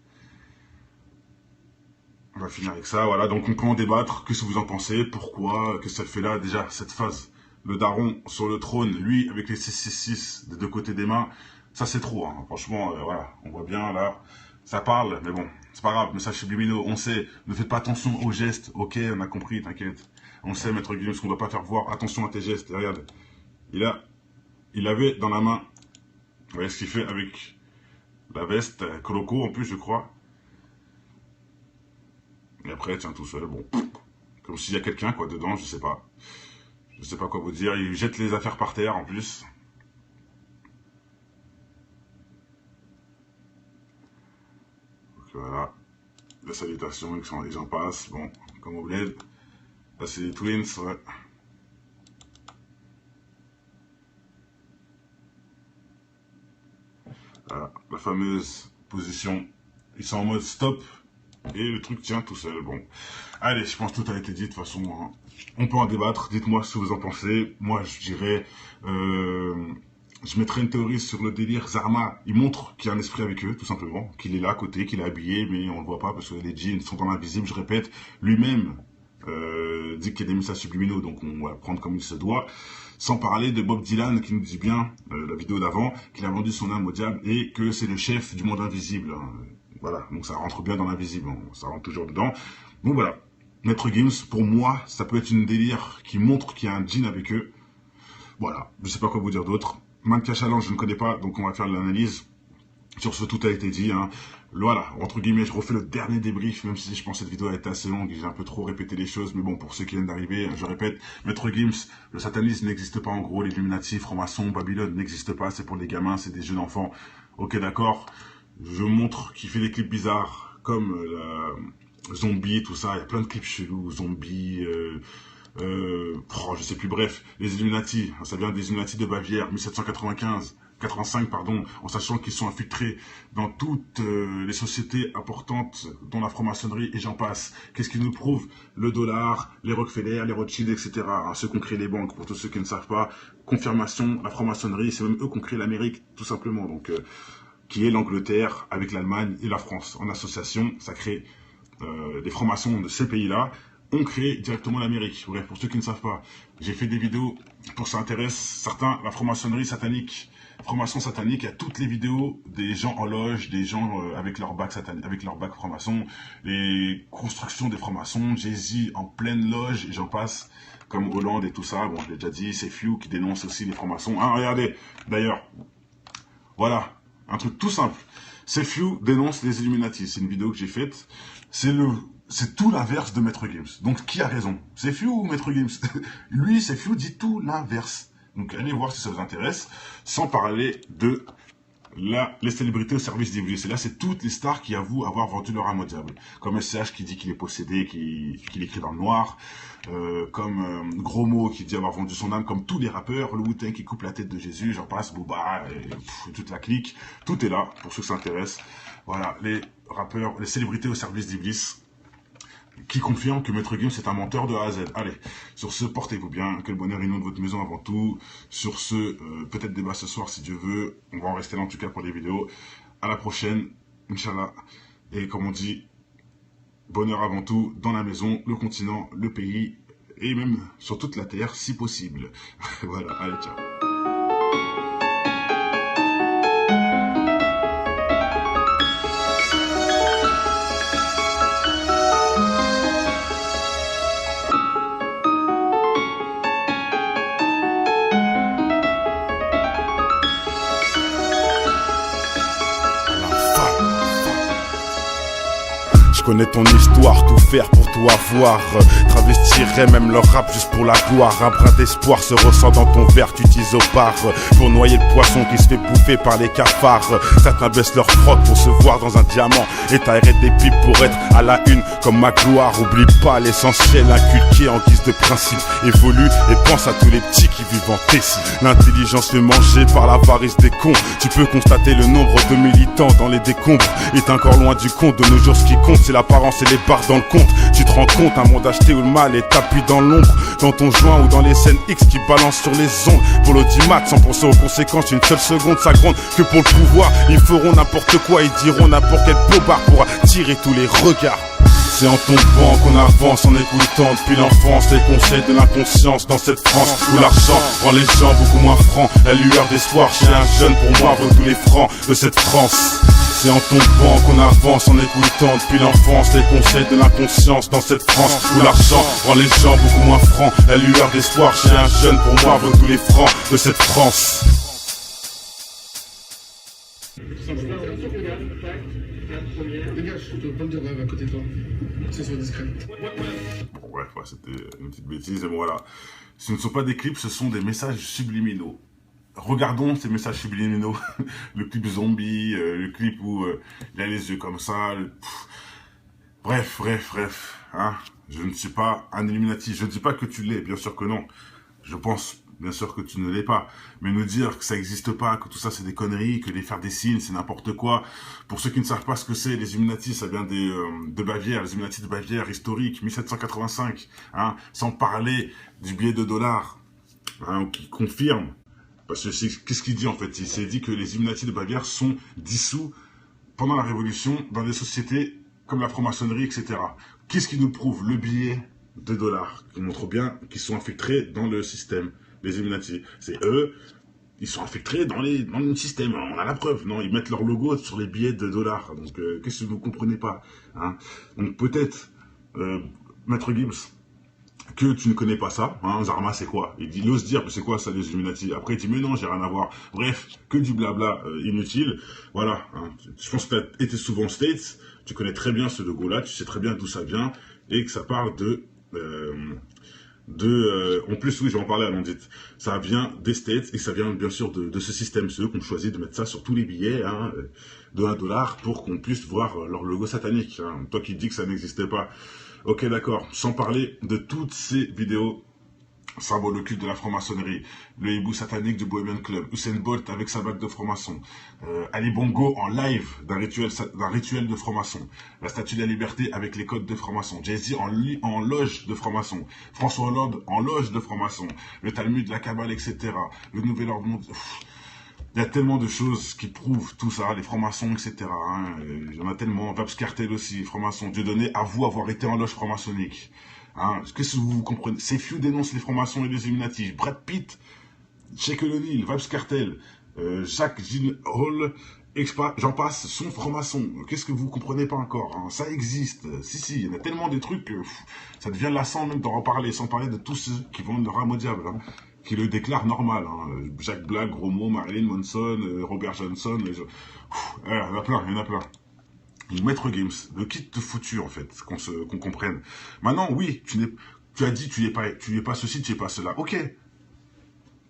On va finir avec ça, voilà, donc on peut en débattre, qu'est-ce que vous en pensez, pourquoi, qu'est-ce que ça fait là, déjà, cette phase, le daron sur le trône, lui, avec les 666 des deux côtés des mains, ça c'est trop, hein. Franchement, voilà, on voit bien, là, ça parle, mais bon, c'est pas grave, message subliminaux, on sait, ne faites pas attention aux gestes, ok, on a compris, t'inquiète, on sait, Maître Gims, qu'on ne doit pas faire voir, attention à tes gestes, et regarde, il avait dans la main, vous voyez ce qu'il fait avec la veste, Coloco, en plus, je crois. Et après, tiens, tout seul, bon. Comme s'il y a quelqu'un, quoi, dedans, je sais pas. Je sais pas quoi vous dire. Il jette les affaires par terre, en plus. Donc voilà. La salutation, et j'en passe. Bon, comme au bled. Là, c'est les Twins, ouais. Voilà, la fameuse position. Ils sont en mode stop. Et le truc tient tout seul, bon. Allez, je pense que tout a été dit, de toute façon, hein. On peut en débattre, dites-moi ce que vous en pensez. Moi, je dirais, je mettrais une théorie sur le délire Zarma. Il montre qu'il y a un esprit avec eux, tout simplement. Qu'il est là à côté, qu'il est habillé, mais on le voit pas parce que les jeans sont dans l'invisible, je répète. Lui-même dit qu'il y a des messages subliminaux, donc on va prendre comme il se doit. Sans parler de Bob Dylan qui nous dit bien, la vidéo d'avant, qu'il a vendu son âme au diable et que c'est le chef du monde invisible, hein. Voilà, donc ça rentre bien dans l'invisible, ça rentre toujours dedans. Donc voilà, Maître Gims, pour moi, ça peut être une délire qui montre qu'il y a un djinn avec eux. Voilà, je sais pas quoi vous dire d'autre. Manka Challenge, je ne connais pas, donc on va faire l'analyse. Sur ce, tout a été dit, hein. Voilà, entre guillemets, je refais le dernier débrief, même si je pense que cette vidéo a été assez longue, j'ai un peu trop répété les choses, mais bon, pour ceux qui viennent d'arriver, je répète, Maître Gims, le satanisme n'existe pas en gros, les Illuminati, francs-maçons, Babylone n'existe pas, c'est pour les gamins, c'est des jeux d'enfants. Ok, d'accord. Je montre qu'il fait des clips bizarres, comme Zombie, tout ça. Il y a plein de clips chelous, Zombie, je sais plus, bref. Les Illuminati, ça vient des Illuminati de Bavière, 1795. 85, pardon, en sachant qu'ils sont infiltrés dans toutes les sociétés importantes, dont la franc-maçonnerie et j'en passe. Qu'est-ce qui nous prouve? Le dollar, les Rockefeller, les Rothschild, etc. Hein, ceux qui ont créé les banques, pour tous ceux qui ne savent pas. Confirmation, la franc-maçonnerie, c'est même eux qui ont créé l'Amérique, tout simplement. Donc, qui est l'Angleterre avec l'Allemagne et la France. En association, ça crée des francs-maçons de ces pays-là. On crée directement l'Amérique. Bref, pour ceux qui ne savent pas, j'ai fait des vidéos pour ça intéresse certains, la franc-maçonnerie satanique. Franc-maçon satanique, il y a toutes les vidéos des gens en loge, des gens avec leur bac satanique, avec leur bac franc-maçon, les constructions des francs-maçons, Jay-Z en pleine loge, et j'en passe, comme Hollande et tout ça. Bon, je l'ai déjà dit, c'est Few qui dénonce aussi les francs-maçons. Ah, regardez, d'ailleurs, voilà, un truc tout simple. C'est Few dénonce les Illuminati. C'est une vidéo que j'ai faite. C'est tout l'inverse de Maître Gims. Donc, qui a raison? C'est Few ou Maître Gims? Lui, c'est Few, dit tout l'inverse. Donc, allez voir si ça vous intéresse. Sans parler de les célébrités au service d'Iblis. Et là, c'est toutes les stars qui avouent avoir vendu leur âme au diable. Comme SCH qui dit qu'il est possédé, qu'il écrit dans le noir. Comme Gros Mo qui dit avoir vendu son âme, comme tous les rappeurs. Le Wu-Tang qui coupe la tête de Jésus. J'en passe, Booba, et toute la clique. Tout est là, pour ceux qui s'intéressent. Voilà, les rappeurs, les célébrités au service d'Iblis, qui confirme que Maître Gims est un menteur de A à Z. Allez, sur ce, portez-vous bien, que le bonheur inonde votre maison avant tout. Sur ce, peut-être débat ce soir si Dieu veut. On va en rester là en tout cas pour les vidéos. À la prochaine, Inch'Allah. Et comme on dit, bonheur avant tout, dans la maison, le continent, le pays, et même sur toute la terre, si possible. Voilà, allez, ciao. Je connais ton histoire, tout faire pour tout avoir. Travestirais même leur rap juste pour la gloire. Un brin d'espoir se ressent dans ton verre, tu t'isopares pour noyer le poisson qui se fait bouffer par les cafards. Certains baissent leur froc pour se voir dans un diamant et t'arrêtes des pipes pour être à la une comme ma gloire. Oublie pas l'essentiel inculqué en guise de principe. Évolue et pense à tous les petits qui vivent en Tessie. L'intelligence fait manger par l'avarice des cons. Tu peux constater le nombre de militants dans les décombres est encore loin du compte. De nos jours ce qui compte c'est l'apparence et les barres dans le compte. Tu te rends compte, un monde acheté où le mal est tapis dans l'ombre, dans ton joint ou dans les scènes X qui balancent sur les ondes. Pour l'audimat, sans penser aux conséquences, une seule seconde ça gronde. Que pour le pouvoir, ils feront n'importe quoi, ils diront n'importe quel bobard pour attirer tous les regards. C'est en tombant qu'on avance en écoutant depuis l'enfance les conseils de l'inconscience dans cette France où l'argent rend les gens beaucoup moins francs. La lueur d'espoir chez un jeune pour moi vaut tous les francs de cette France. C'est en tombant qu'on avance en écoutant depuis l'enfance les conseils de l'inconscience dans cette France où l'argent rend les gens beaucoup moins francs. La lueur d'espoir chez un jeune pour moi vaut tous les francs de cette France. Dégage, je te prends de rêve à côté de toi. C'est soit discret. Bon, bref, ouais, c'était une petite bêtise. Et bon, voilà. Ce ne sont pas des clips, ce sont des messages subliminaux. Regardons ces messages subliminaux. Le clip zombie, le clip où il a les yeux comme ça. Bref. Hein. Je ne suis pas un Illuminati. Je ne dis pas que tu l'es, bien sûr que non. Je pense bien sûr que tu ne l'es pas. Mais nous dire que ça n'existe pas, que tout ça c'est des conneries, que les faire des signes c'est n'importe quoi. Pour ceux qui ne savent pas ce que c'est, les Illuminati, ça vient de Bavière, les Illuminati de Bavière, historique, 1785. Hein, sans parler du billet de $, hein, qui confirme. Parce que qu'est-ce qu'il dit en fait? Il s'est dit que les Illuminati de Bavière sont dissous pendant la Révolution dans des sociétés comme la franc-maçonnerie, etc. Qu'est-ce qui nous prouve? Le billet de $, qui montre bien qu'ils sont infiltrés dans le système. Les Illuminati, c'est eux, ils sont infiltrés dans le système, on a la preuve, non? Ils mettent leur logo sur les billets de $. Donc, qu'est-ce que vous ne comprenez pas, hein? Donc, peut-être, Maître Gims, que tu ne connais pas ça, hein? Zarma, c'est quoi? Il ose dire, c'est quoi ça, les Illuminati? Après, il dit, mais non, j'ai rien à voir. Bref, que du blabla inutile. Voilà, hein. Je pense que tu as été souvent aux States, tu connais très bien ce logo-là, tu sais très bien d'où ça vient, et que ça parle en plus, oui, je vais en parler à Landit. Ça vient des States et ça vient bien sûr de ce système. Ceux qui ont choisi de mettre ça sur tous les billets, hein, de $1 pour qu'on puisse voir leur logo satanique. Hein. Toi qui dis que ça n'existait pas. Ok, d'accord. Sans parler de toutes ces vidéos symbole occulte de la franc-maçonnerie, le hibou satanique du Bohemian Club, Usain Bolt avec sa bague de franc-maçon, Ali Bongo en live d'un rituel de franc-maçon, la Statue de la Liberté avec les codes de franc-maçon, Jay-Z en loge de franc-maçon, François Hollande en loge de franc-maçon, le Talmud, la Kabbale, etc., le Nouvel Ordre mondial. Il y a tellement de choses qui prouvent tout ça, les francs-maçons, etc. Hein. Il y en a tellement, Vabs Cartel aussi, franc-maçon, Dieudonné avoue avoir été en loge franc-maçonnique. Hein, qu'est-ce que vous comprenez? Sefiu dénonce les francs-maçons et les Illuminati. Brad Pitt, Sheikh O'Neal, Vibes Cartel, Jacques Gyllenhaal, j'en passe, sont francs-maçons. Qu'est-ce que vous comprenez pas encore, hein? Ça existe. Si, il y en a tellement de trucs que ça devient lassant même d'en reparler, sans parler de tous ceux qui vont le rame au diable, hein, qui le déclarent normal. Hein. Jacques Black, Romo, Marilyn Manson, Robert Johnson, il y en a plein. Maître Games, le kit de foutu en fait, qu'on comprenne. Maintenant, oui, tu as dit tu n'es pas ceci, tu n'es pas cela. Ok.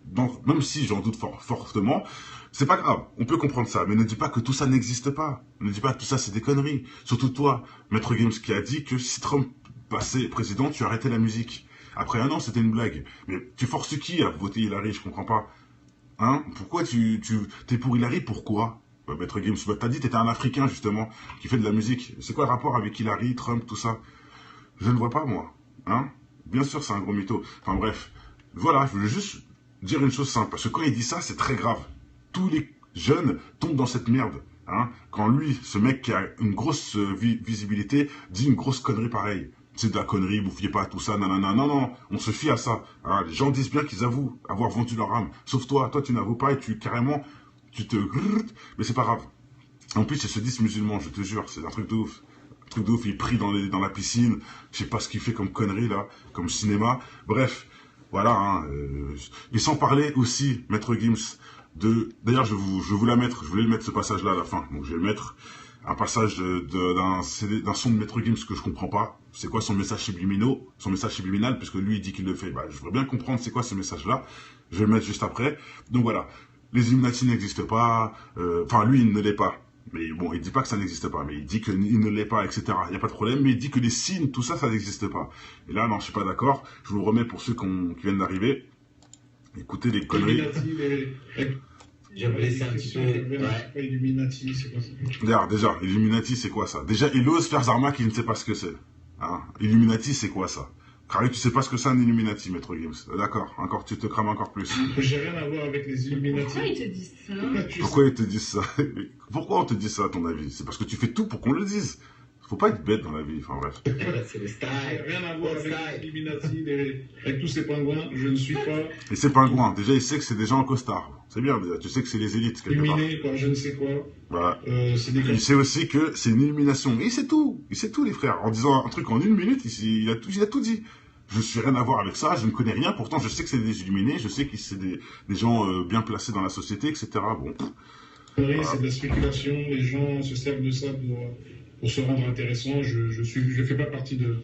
Donc, même si j'en doute fortement, c'est pas grave, on peut comprendre ça, mais ne dis pas que tout ça n'existe pas. Ne dis pas que tout ça c'est des conneries. Surtout toi, Maître Games, qui a dit que si Trump passait président, tu arrêtais la musique. Après un an, c'était une blague. Mais tu forces qui à voter Hillary? Je comprends pas. Hein? Pourquoi t'es pour Hillary? Pourquoi? Maître Games, t'as dit que t'étais un Africain, justement, qui fait de la musique. C'est quoi le rapport avec Hillary, Trump, tout ça? Je ne vois pas, moi. Hein? Bien sûr, c'est un gros mytho. Enfin bref. Voilà, je voulais juste dire une chose simple. Parce que quand il dit ça, c'est très grave. Tous les jeunes tombent dans cette merde. Hein? Quand lui, ce mec qui a une grosse visibilité, dit une grosse connerie pareille. C'est de la connerie, vous fiez pas à tout ça, nanana. Non, on se fie à ça. Hein? Les gens disent bien qu'ils avouent avoir vendu leur âme. Sauf toi tu n'avoues pas et tu te... Mais c'est pas grave. En plus, ils se disent musulmans, je te jure, c'est un truc de ouf. Un truc de ouf, il prie dans la piscine, je sais pas ce qu'il fait comme connerie là, comme cinéma. Bref, voilà. Hein, et sans parler aussi, Maître Gims, d'ailleurs, je vais vous la mettre, je voulais le mettre ce passage-là à la fin. Donc je vais mettre un passage d'un son de Maître Gims que je comprends pas. C'est quoi son message subliminal, puisque lui il dit qu'il le fait. Bah, je voudrais bien comprendre c'est quoi ce message-là. Je vais le mettre juste après. Donc voilà. Les Illuminati n'existent pas, enfin lui il ne l'est pas, mais bon il dit pas que ça n'existe pas, mais il dit qu'il ne l'est pas, etc. Il n'y a pas de problème, mais il dit que les signes, tout ça, ça n'existe pas. Et là non, je suis pas d'accord, je vous le remets pour ceux qui viennent d'arriver, écoutez les conneries. Je vais laisser un petit peu... Illuminati, c'est quoi ça? Déjà, Illuminati c'est quoi ça? Déjà il ose faire Zarma qui ne sait pas ce que c'est. Hein? Illuminati c'est quoi ça? Carré, tu sais pas ce que c'est un Illuminati, Maître Games. D'accord, encore, tu te crames encore plus. J'ai rien à voir avec les Illuminati. Pourquoi ils te disent ça? Pourquoi ils te disent ça? Pourquoi on te dit ça, à ton avis? C'est parce que tu fais tout pour qu'on le dise. Faut pas être bête dans la vie, enfin bref. C'est le style. Rien à voir avec les Illuminati, avec tous ces pingouins, je ne suis pas... Et ces pingouins, déjà, il sait que c'est des gens en costard. C'est bien, déjà. Tu sais que c'est les élites, quelque part. Illuminé par je ne sais quoi. Voilà. Il sait aussi que c'est une illumination. Et il sait tout, les frères. En disant un truc en une minute, il a tout dit. Je suis rien à voir avec ça, je ne connais rien, pourtant je sais que c'est des illuminés, je sais que c'est des gens bien placés dans la société, etc. Bon. Voilà. C'est de la spéculation, les gens se servent de ça pour se rendre intéressant. Je fais pas partie de...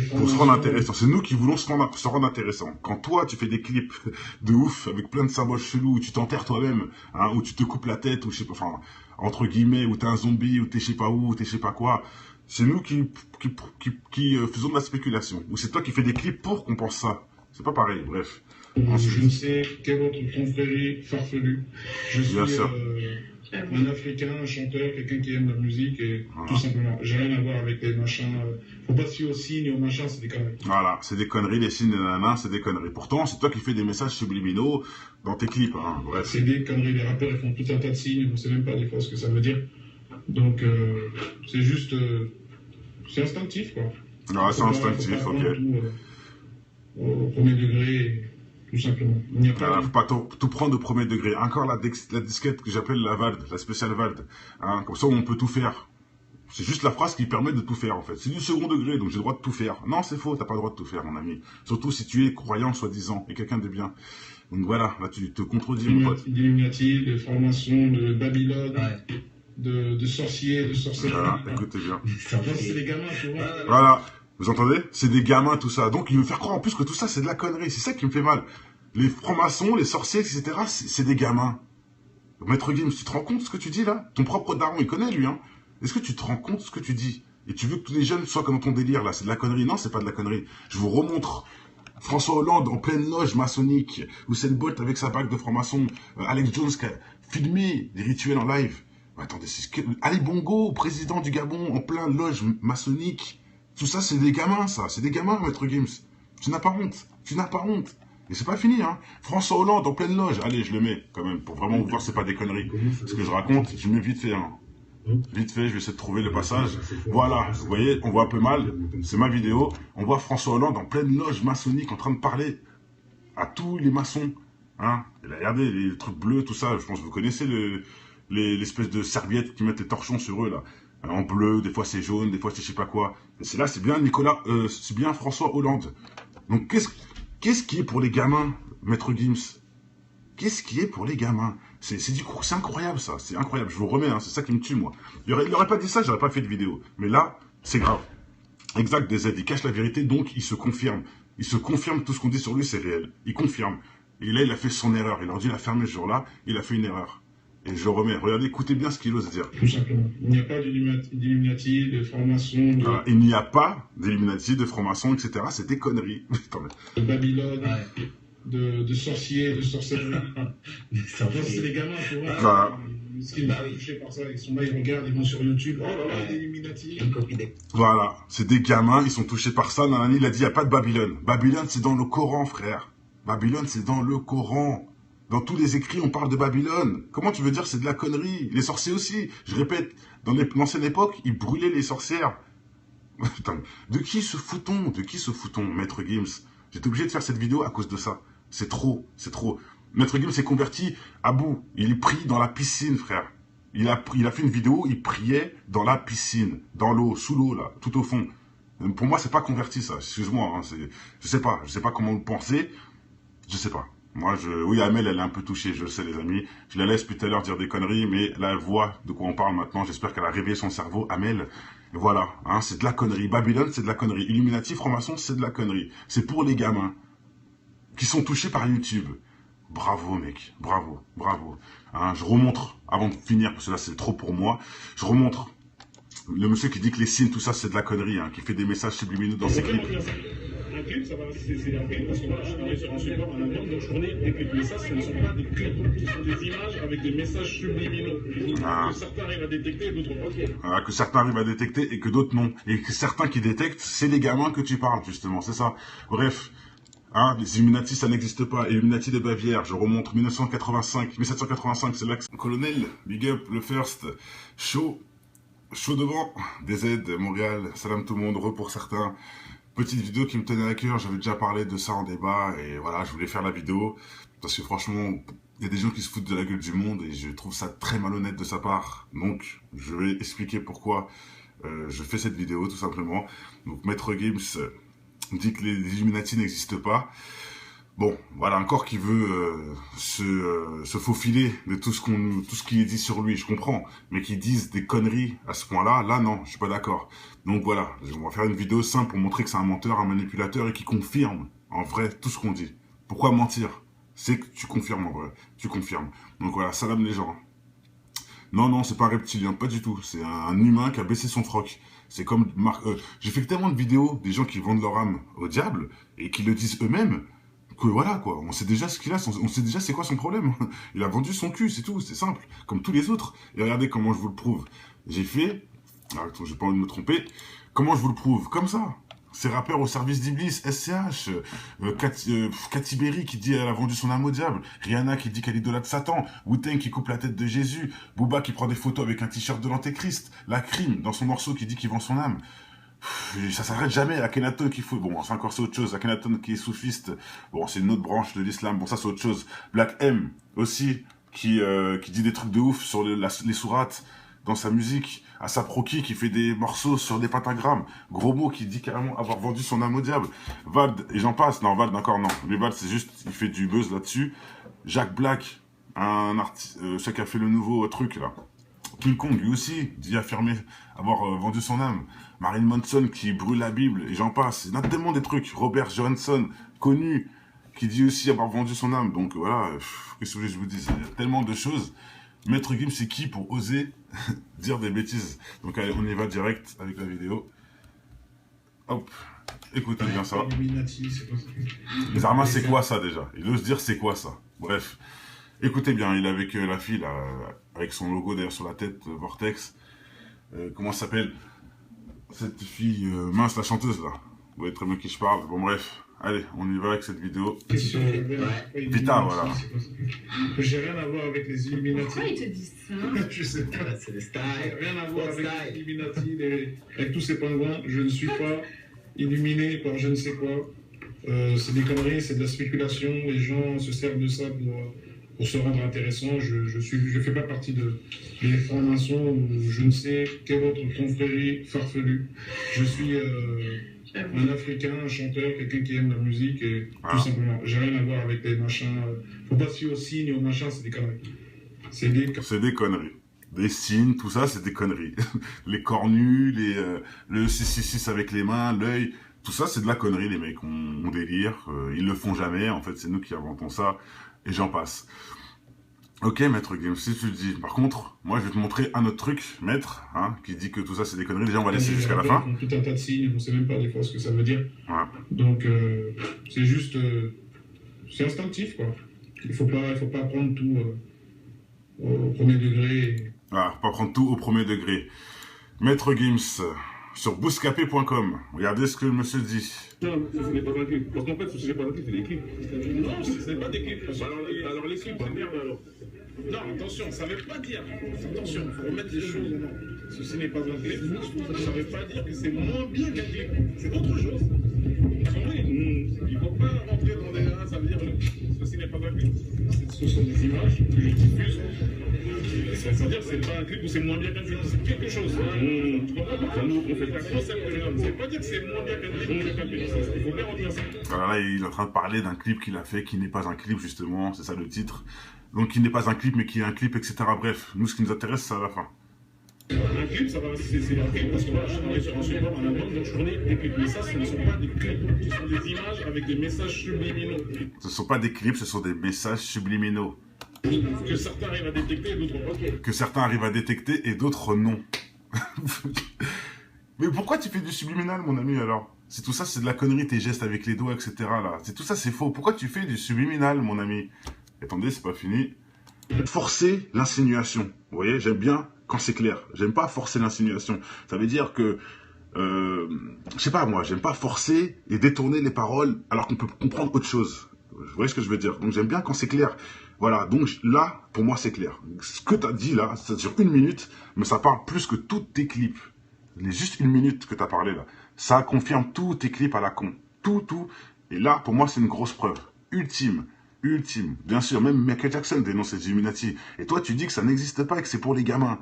Pour se rendre intéressant, c'est nous qui voulons se rendre intéressant. Quand toi tu fais des clips de ouf, avec plein de symboles chelous, où tu t'enterres toi-même, hein, où tu te coupes la tête, ou je sais pas, enfin, entre guillemets, où t'es un zombie, ou t'es je sais pas où, ou t'es je sais pas quoi... C'est nous qui faisons de la spéculation. Ou c'est toi qui fais des clips pour qu'on pense ça. C'est pas pareil, bref. Je ne sais quel autre confrérie farfelu. Je suis un Africain, un chanteur, quelqu'un qui aime la musique et tout simplement. J'ai rien à voir avec les machins. Faut pas se fier aux signes et aux machins, c'est des conneries. Voilà, c'est des conneries, les signes, nanana, c'est des conneries. Pourtant, c'est toi qui fais des messages subliminaux dans tes clips. Hein, bref. C'est des conneries. Les rappeurs, ils font tout un tas de signes, on ne sait même pas des fois ce que ça veut dire. Donc, c'est juste... c'est instinctif, quoi. Ouais, c'est instinctif, ok. Au premier degré, tout simplement. Il n'y a pas... faut pas tout prendre au premier degré. Encore la disquette que j'appelle la VALD, la spéciale VALD. Hein, comme ça, on peut tout faire. C'est juste la phrase qui permet de tout faire, en fait. C'est du second degré, donc j'ai le droit de tout faire. Non, c'est faux, t'as pas le droit de tout faire, mon ami. Surtout si tu es croyant, soi-disant, et quelqu'un de bien. Donc voilà, là, tu te contredis, mon pote. D'Illuminati, de francs-maçons, de Babylone... Ouais. De sorciers, de sorcières. Voilà, écoutez bien. C'est des gamins, tu vois. Voilà, vous entendez? C'est des gamins, tout ça. Donc, il veut faire croire en plus que tout ça, c'est de la connerie. C'est ça qui me fait mal. Les francs-maçons, les sorciers, etc., c'est des gamins. Maître Gims, tu te rends compte de ce que tu dis, là? Ton propre daron, il connaît, lui, hein. Est-ce que tu te rends compte de ce que tu dis? Et tu veux que tous les jeunes soient comme ton délire, là? C'est de la connerie? Non, c'est pas de la connerie. Je vous remontre François Hollande en pleine loge maçonnique, Usain Bolt avec sa bague de franc-maçon, Alex Jones qui a filmé des rituels en live. Mais attendez, Ali Bongo, président du Gabon, en plein loge maçonnique. Tout ça, c'est des gamins, ça. C'est des gamins, Maître Gims. Tu n'as pas honte. Tu n'as pas honte. Et c'est pas fini, hein. François Hollande en pleine loge. Allez, je le mets, quand même, pour vraiment vous voir, c'est pas des conneries. Ce que je raconte, je mets vite fait, hein. Vite fait, je vais essayer de trouver le passage. Voilà, vous voyez, on voit un peu mal. C'est ma vidéo. On voit François Hollande en pleine loge maçonnique en train de parler à tous les maçons. Hein. Et là, regardez, les trucs bleus, tout ça. Je pense que vous connaissez l'espèce de serviette qui mettent les torchons sur eux, là. En bleu, des fois c'est jaune, des fois c'est je sais pas quoi. Et c'est là, c'est bien c'est bien François Hollande. Donc qu'est-ce qui est pour les gamins, Maître Gims? Qu'est-ce qui est pour les gamins? C'est incroyable ça, c'est incroyable. Je vous remets, hein, c'est ça qui me tue moi. Il aurait pas dit ça, j'aurais pas fait de vidéo. Mais là, c'est grave. Exact, DZ, il cache la vérité, donc il se confirme. Il se confirme, tout ce qu'on dit sur lui, c'est réel. Il confirme. Et là, il a fait son erreur. Il leur dit, il a fermé ce jour-là, il a fait une erreur. Et je remets. Regardez, écoutez bien ce qu'il ose dire. Tout simplement. Il n'y a pas d'Illuminati, de franc-maçon, il n'y a pas d'Illuminati, de franc-maçon, etc. C'est des conneries. de Babylone, de sorciers, de sorcellerie. C'est les gamins, tu vois. Voilà. Ils sont touchés par ça. Ils sont là, ils regardent, ils vont sur YouTube. Oh là là, Illuminati. Voilà. C'est des gamins, ils sont touchés par ça. Nanani, il a dit, il n'y a pas de Babylone. Babylone, c'est dans le Coran, frère. Babylone, c'est dans le Coran. Dans tous les écrits, on parle de Babylone. Comment tu veux dire c'est de la connerie? Les sorciers aussi. Je répète, dans l'ancienne époque, ils brûlaient les sorcières. Putain, de qui se fout-on? De qui se fout-on, Maître Gims? J'étais obligé de faire cette vidéo à cause de ça. C'est trop, c'est trop. Maître Gims s'est converti à bout. Il prie dans la piscine, frère. Il a fait une vidéo, il priait dans la piscine, dans l'eau, sous l'eau, là, tout au fond. Pour moi, c'est pas converti, ça. Excuse-moi, hein, je sais pas comment vous pensez. Je sais pas. Moi, oui, Amel, elle est un peu touchée, je le sais, les amis. Je la laisse plus tout à l'heure dire des conneries, mais là, elle voit de quoi on parle maintenant. J'espère qu'elle a réveillé son cerveau. Amel, voilà, hein, c'est de la connerie. Babylone, c'est de la connerie. Illuminati, franc-maçon, c'est de la connerie. C'est pour les gamins qui sont touchés par YouTube. Bravo, mec. Bravo, bravo. Hein, je remontre, avant de finir, parce que là, c'est trop pour moi. Je remontre le monsieur qui dit que les signes, tout ça, c'est de la connerie, hein, qui fait des messages subliminaux dans ses clips. Un clip, ça va, c'est un clip, parce que moi, je travaille sur un support en Allemagne, donc je connais des clips. Mais ça, ce ne sont pas des clips, ce sont des images avec des messages subliminaux. Que certains arrivent à détecter et d'autres pas. Que certains arrivent à détecter et que d'autres non. Et que certains qui détectent, c'est les gamins que tu parles, justement, c'est ça. Bref. Hein, les Illuminati, ça n'existe pas. Illuminati de Bavière, je remonte 1785, c'est là que... Colonel, Big Up, le First, chaud devant, DZ, Montréal, salam tout le monde, pour certains. Petite vidéo qui me tenait à cœur, j'avais déjà parlé de ça en débat, et voilà, je voulais faire la vidéo, parce que franchement, il y a des gens qui se foutent de la gueule du monde, et je trouve ça très malhonnête de sa part. Donc, je vais expliquer pourquoi je fais cette vidéo, tout simplement. Donc, Maître Gims dit que les Illuminati n'existent pas. Bon, voilà, encore qui veut se faufiler de tout ce qui est dit sur lui, je comprends. Mais qu'ils disent des conneries à ce point-là, là non, je suis pas d'accord. Donc voilà, on va faire une vidéo simple pour montrer que c'est un menteur, un manipulateur et qui confirme en vrai tout ce qu'on dit. Pourquoi mentir? C'est que tu confirmes en vrai, tu confirmes. Donc voilà, salam les gens. Non, c'est pas un reptilien, pas du tout. C'est un humain qui a baissé son froc. C'est comme j'ai fait tellement de vidéos des gens qui vendent leur âme au diable et qui le disent eux-mêmes. Que voilà quoi, on sait déjà ce qu'il a, on sait déjà c'est quoi son problème. Il a vendu son cul, c'est tout, c'est simple, comme tous les autres. Et regardez comment je vous le prouve. J'ai fait, attends, j'ai pas envie de me tromper, comment je vous le prouve? Comme ça. Ces rappeurs au service d'Iblis, SCH, Katy Berry qui dit qu'elle a vendu son âme au diable, Rihanna qui dit qu'elle idolâtre Satan, Wu-Tang qui coupe la tête de Jésus, Booba qui prend des photos avec un t-shirt de l'Antéchrist, La Crime dans son morceau qui dit qu'il vend son âme. Ça s'arrête jamais. Akhenaton qui fout. Bon, c'est autre chose. Akhenaton qui est soufiste. Bon, c'est une autre branche de l'islam. Bon, ça c'est autre chose. Black M aussi qui dit des trucs de ouf sur les sourates dans sa musique. Asap Rocky qui fait des morceaux sur des pentagrammes. Gros mot qui dit carrément avoir vendu son âme au diable. Vald et j'en passe. Non, Vald d'accord non. Mais Vald c'est juste il fait du buzz là-dessus. Jack Black, un artiste, celui qui a fait le nouveau truc là. King Kong, lui aussi, dit affirmer avoir vendu son âme. Marilyn Manson qui brûle la Bible, et j'en passe. Il y en a tellement des trucs. Robert Johansson, connu, qui dit aussi avoir vendu son âme. Donc voilà, qu'est-ce que je vous dis? Il y a tellement de choses. Maître Gims, c'est qui pour oser dire des bêtises? Donc allez, on y va direct avec la vidéo. Hop, écoutez bien ça. Illuminati, c'est quoi ça? Les Armas, c'est quoi ça déjà? Il ose dire c'est quoi ça? Bref, écoutez bien, il est avec la fille là, avec son logo d'ailleurs sur la tête, Vortex. Comment ça s'appelle? Cette fille mince, la chanteuse là. Vous voyez très bien qui je parle. Bon bref, allez, on y va avec cette vidéo. Question. Vita, voilà. J'ai rien à voir avec les Illuminati. Pourquoi ils te disent ça? Je sais pas. C'est le style. Rien à voir avec les Illuminati, avec tous ces pingouins. Je ne suis pas illuminé par je ne sais quoi. C'est des conneries, c'est de la spéculation. Les gens se servent de ça pour se rendre intéressant. Je fais pas partie des francs-maçons ou je ne sais quelle autre confrérie farfelue. Je suis un Africain, un chanteur, quelqu'un qui aime la musique et tout simplement. J'ai rien à voir avec les machins. Faut pas se fier aux signes et aux machins, c'est des conneries. C'est des conneries. Des signes, tout ça, c'est des conneries. Les cornus, le 666 avec les mains, l'œil, tout ça, c'est de la connerie, les mecs. On délire, ils le font jamais. En fait, c'est nous qui inventons ça, et j'en passe. Ok, Maître Games, si tu le dis. Par contre, moi, je vais te montrer un autre truc, Maître, hein, qui dit que tout ça, c'est des conneries. Déjà, on va laisser jusqu'à la fin. Tout un tas de signes, on sait même pas des fois ce que ça veut dire. Ouais. Donc, c'est juste... c'est instinctif, quoi. Il faut pas prendre tout au premier degré. Voilà, pas prendre tout au premier degré. Maître Games, sur bouscapé.com, regardez ce que le monsieur dit. Non, ce n'est pas un clip. Parce qu'en fait, ce n'est pas un clip, c'est des clips. Non, ce n'est pas des clips. Alors les clips, c'est merde alors. Non, attention, ça ne veut pas dire. Attention, il faut remettre les choses. Ceci n'est pas un clip. Ça ne veut pas dire que c'est moins bien qu'un clip. C'est autre chose. Il ne faut pas rentrer dans des... ça veut dire que ceci n'est pas un clip. Ce sont des images que je diffuse. Ça veut dire que ce n'est pas un clip ou c'est moins bien qu'un clip. C'est quelque chose. Tu comprends? Ça nous on fait un concept. Ça ne veut pas dire que c'est moins bien qu'un clip ou qu'un clip. Il faut bien retenir ça. Alors là, il est en train de parler d'un clip qu'il a fait, qui n'est pas un clip, justement. C'est ça le titre. Donc, qui n'est pas un clip, mais qui est un clip, etc. Bref, nous, ce qui nous intéresse, c'est à la fin. Un clip, c'est un clip parce que moi, je travaille sur un support, un album, donc je connais des clips. Mais ça, ce ne sont pas des clips, ce sont des images avec des messages subliminaux. Ce ne sont pas des clips, ce sont des messages subliminaux. Que certains arrivent à détecter et d'autres pas. Que certains arrivent à détecter et d'autres non. Mais pourquoi tu fais du subliminal, mon ami, alors? C'est tout ça, c'est de la connerie, tes gestes avec les doigts, etc. là. C'est tout ça, c'est faux. Pourquoi tu fais du subliminal, mon ami? Attendez, c'est pas fini. Forcer l'insinuation. Vous voyez, j'aime bien quand c'est clair. J'aime pas forcer l'insinuation. Ça veut dire que, je sais pas moi, j'aime pas forcer et détourner les paroles alors qu'on peut comprendre autre chose. Vous voyez ce que je veux dire? Donc j'aime bien quand c'est clair. Voilà, donc là, pour moi, c'est clair. Ce que tu as dit là, ça dure 1 minute, mais ça parle plus que tous tes clips. Les juste 1 minute que tu as parlé là. Ça confirme tous tes clips à la con. Tout. Et là, pour moi, c'est une grosse preuve. Ultime. Bien sûr, même Michael Jackson dénonce les Illuminati. Et toi, tu dis que ça n'existe pas et que c'est pour les gamins.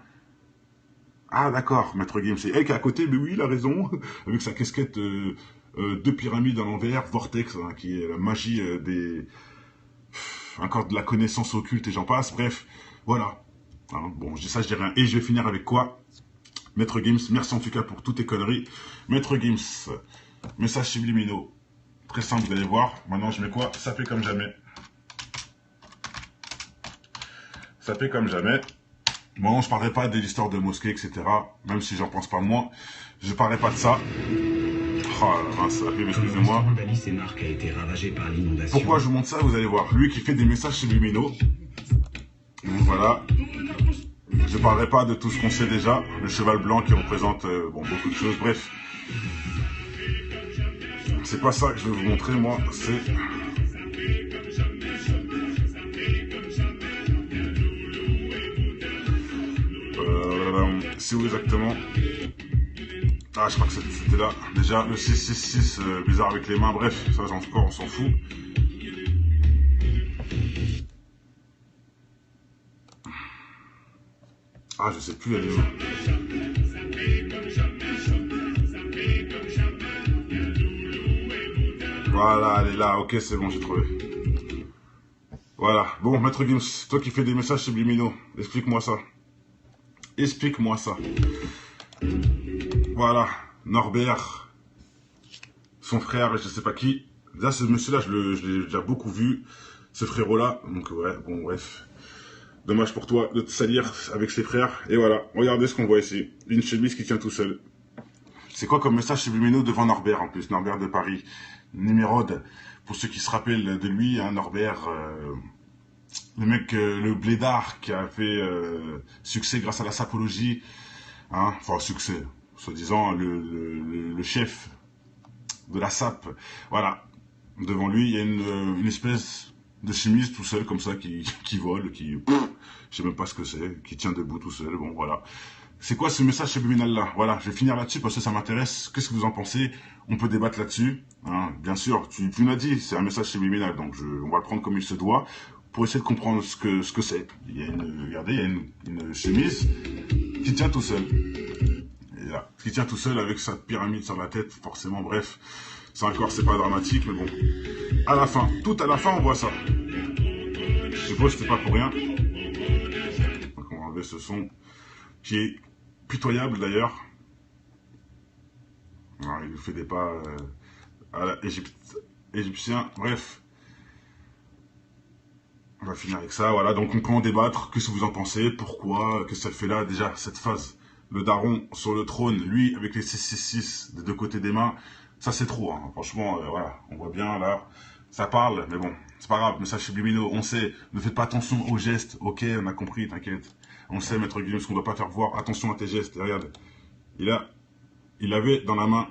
Ah, d'accord, Maître Games. C'est elle qui est à côté, mais oui, il a raison. Avec sa casquette 2 pyramides à l'envers, Vortex, hein, qui est la magie des... encore de la connaissance occulte et j'en passe. Bref, voilà. Hein, bon, je dis ça, je dis rien. Et je vais finir avec quoi? Maître Games, merci en tout cas pour toutes tes conneries. Maître Games, message subliminaux. Très simple, vous allez voir. Maintenant, je mets quoi? Ça fait comme jamais. Ça fait comme jamais. Bon, je parlerai pas de l'histoire de mosquée, etc. Même si j'en pense pas moins. Je parlerai pas de ça. Oh là là, ça fait, excusez-moi. Pourquoi je vous montre ça? Vous allez voir. Lui qui fait des messages subliminaux. Donc voilà. Je parlerai pas de tout ce qu'on sait déjà. Le cheval blanc qui représente bon, beaucoup de choses. Bref. C'est pas ça que je vais vous montrer, moi. C'est... c'est où exactement? Ah, je crois que c'était là. Déjà, le 666, bizarre avec les mains. Bref, ça, encore, on s'en fout. Ah, je sais plus, elle est où. Voilà, elle est là. Ok, c'est bon, j'ai trouvé. Voilà. Bon, Maître Gims, toi qui fais des messages subliminaux, explique-moi ça. Explique-moi ça. Voilà. Norbert, son frère, je sais pas qui. Là, ce monsieur-là, je l'ai déjà beaucoup vu. Ce frérot-là. Donc, ouais, bon, bref. Dommage pour toi de te salir avec ses frères. Et voilà. Regardez ce qu'on voit ici. Une chemise qui tient tout seul. C'est quoi comme message subliminaux devant Norbert, en plus, Norbert de Paris, Nimérode, pour ceux qui se rappellent de lui, hein, Norbert, le mec, le blédard qui a fait succès grâce à la sapologie, hein, enfin succès, soi-disant le chef de la sape, voilà. Devant lui, il y a une espèce de chimiste tout seul, comme ça, qui vole, je sais même pas ce que c'est, qui tient debout tout seul, bon, voilà. C'est quoi ce message subliminal-là? Voilà, je vais finir là-dessus parce que ça m'intéresse. Qu'est-ce que vous en pensez? On peut débattre là-dessus. Hein. Bien sûr, tu m'as dit, c'est un message subliminal, donc on va le prendre comme il se doit pour essayer de comprendre ce que c'est. Regardez, il y a une chemise qui tient tout seul. Et là, qui tient tout seul avec sa pyramide sur la tête, forcément, bref. Ça encore, c'est pas dramatique, mais bon. À la fin, tout à la fin, on voit ça. Je suppose que c'est pas pour rien. Donc on va enlever ce son qui est pitoyable d'ailleurs. Il nous fait des pas à la égyptien. Bref. On va finir avec ça. Voilà, donc on peut en débattre. Qu'est-ce que vous en pensez? Pourquoi? Qu'est-ce que ça fait là déjà, cette phase? Le daron sur le trône, lui, avec les 666 des deux côtés des mains. Ça, c'est trop. Hein. Franchement, voilà. On voit bien là. Ça parle, mais bon. C'est pas grave. Message subliminaux. On sait. Ne faites pas attention aux gestes. Ok, on a compris, t'inquiète. On sait, maître Guillaume, ce qu'on ne doit pas faire voir. Attention à tes gestes. Et regarde. Il avait dans la main.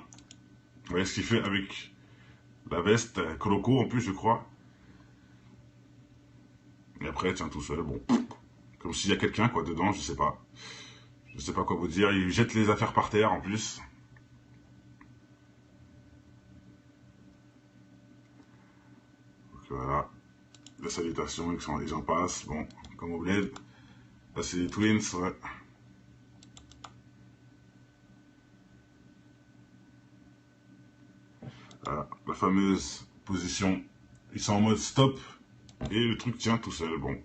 Vous voyez ce qu'il fait avec la veste Coloco, en plus, je crois. Et après, tiens, tout seul, bon. Comme s'il y a quelqu'un, quoi, dedans, je sais pas. Je sais pas quoi vous dire. Il jette les affaires par terre, en plus. Donc, voilà. La salutation, et j'en passe. Bon, comme au bled. Là, c'est les Twins, ouais. Voilà, la fameuse position. Ils sont en mode stop. Et le truc tient tout seul. Bon.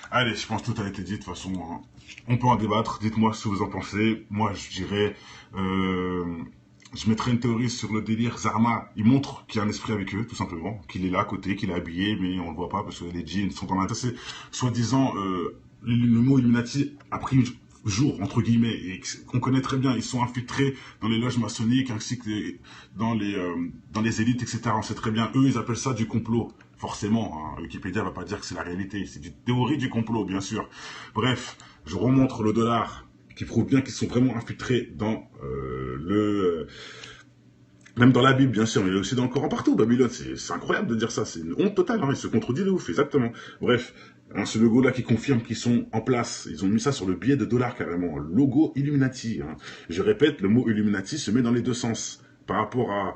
Allez, je pense que tout a été dit de toute façon. Hein. On peut en débattre. Dites-moi ce que vous en pensez. Moi, je dirais... je mettrais une théorie sur le délire Zarma. Il montre qu'il y a un esprit avec eux, tout simplement. Qu'il est là à côté, qu'il est habillé, mais on ne le voit pas parce que les djinns sont en intéressé. Soi-disant, le mot Illuminati a pris jour, entre guillemets, et qu'on connaît très bien. Ils sont infiltrés dans les loges maçonniques, ainsi que dans les élites, etc. On sait très bien. Eux, ils appellent ça du complot. Forcément, hein. Wikipédia va pas dire que c'est la réalité. C'est une théorie du complot, bien sûr. Bref, je remontre le dollar, qui prouve bien qu'ils sont vraiment infiltrés dans même dans la Bible, bien sûr, mais aussi dans le Coran, partout. Babylone, c'est incroyable de dire ça. C'est une honte totale. Hein. Il se contredit de ouf, exactement. Bref, hein, ce logo-là qui confirme qu'ils sont en place. Ils ont mis ça sur le billet de dollar, carrément. Logo Illuminati. Hein. Je répète, le mot Illuminati se met dans les deux sens. Par rapport à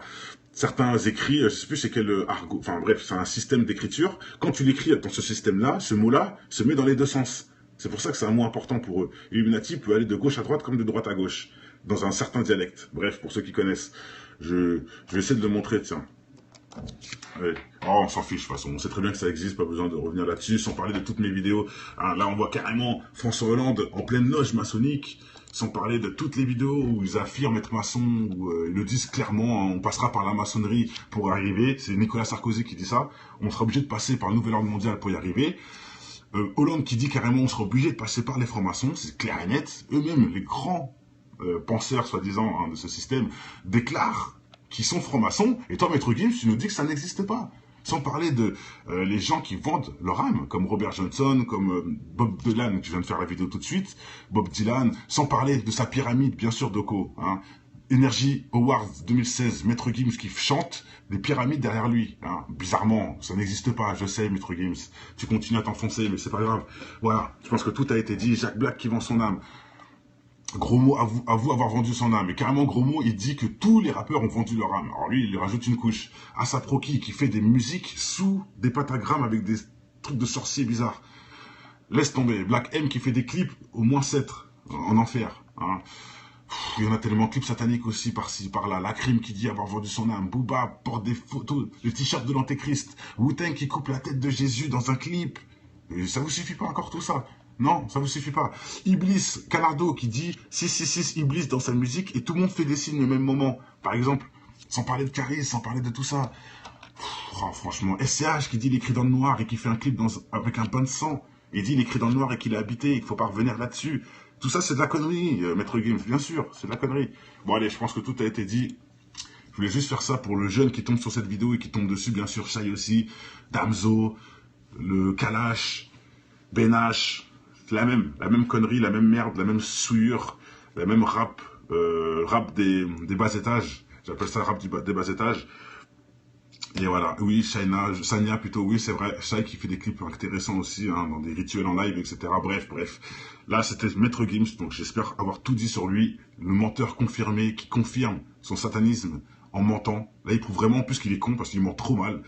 certains écrits, je sais plus c'est quel argot, enfin bref, c'est un système d'écriture. Quand tu l'écris dans ce système-là, ce mot-là se met dans les deux sens. C'est pour ça que c'est un mot important pour eux. Illuminati peut aller de gauche à droite comme de droite à gauche, dans un certain dialecte. Bref, pour ceux qui connaissent, je vais essayer de le montrer, tiens. Allez. Oh, on s'en fiche de toute façon, on sait très bien que ça existe, pas besoin de revenir là-dessus, sans parler de toutes mes vidéos. Hein, là, on voit carrément François Hollande en pleine loge maçonnique, sans parler de toutes les vidéos où ils affirment être maçons, où ils le disent clairement, hein, on passera par la maçonnerie pour arriver. C'est Nicolas Sarkozy qui dit ça. On sera obligé de passer par le nouvel ordre mondial pour y arriver. Hollande qui dit carrément on sera obligé de passer par les francs-maçons, c'est clair et net. Eux-mêmes, les grands penseurs, soi-disant, hein, de ce système, déclarent qu'ils sont francs-maçons. Et toi, Maître Gims, tu nous dis que ça n'existe pas. Sans parler de les gens qui vendent leur âme, comme Robert Johnson, comme Bob Dylan, tu viens de faire la vidéo tout de suite, Bob Dylan, sans parler de sa pyramide, bien sûr, d'Oko. Hein. Energy Awards 2016, Maître Gims qui chante des pyramides derrière lui. Hein. Bizarrement, ça n'existe pas, je sais, Maître Gims. Tu continues à t'enfoncer, mais c'est pas grave. Voilà, je pense que tout a été dit. Jack Black qui vend son âme. Gros mot, avoue avoir vendu son âme. Et carrément, gros mot, il dit que tous les rappeurs ont vendu leur âme. Alors lui, il lui rajoute une couche. A$AP Rocky qui fait des musiques sous des pentagrammes avec des trucs de sorciers bizarres. Laisse tomber. Black M qui fait des clips au moins 7 en enfer. Hein. Il y en a tellement, clips sataniques aussi par-ci, par-là. La Crime qui dit avoir vendu son âme. Booba porte des photos, le t-shirt de l'Antéchrist. Wu-Tang qui coupe la tête de Jésus dans un clip. Et ça vous suffit pas encore tout ça? Non, ça vous suffit pas. Iblis, Canardo qui dit 666 Iblis dans sa musique et tout le monde fait des signes au même moment. Par exemple, sans parler de Caris, sans parler de tout ça. Oh, franchement, SCH qui dit il écrit dans le noir et qui fait un clip avec un bain de sang. Il dit il écrit dans le noir et qu'il a habité, il faut pas revenir là-dessus. Tout ça, c'est de la connerie, Maître Gims, bien sûr, c'est de la connerie. Bon, allez, je pense que tout a été dit. Je voulais juste faire ça pour le jeune qui tombe sur cette vidéo et qui tombe dessus, bien sûr, Shai aussi, Damso, le Kalash, Benash, la même connerie, la même merde, la même souillure, la même rap, rap des bas étages. J'appelle ça le rap des bas étages. Et voilà, oui, Sania plutôt, oui, c'est vrai, Shai qui fait des clips intéressants aussi, hein, dans des rituels en live, etc. Bref. Là, c'était Maître Gims, donc j'espère avoir tout dit sur lui. Le menteur confirmé, qui confirme son satanisme en mentant. Là, il prouve vraiment en plus qu'il est con, parce qu'il ment trop mal.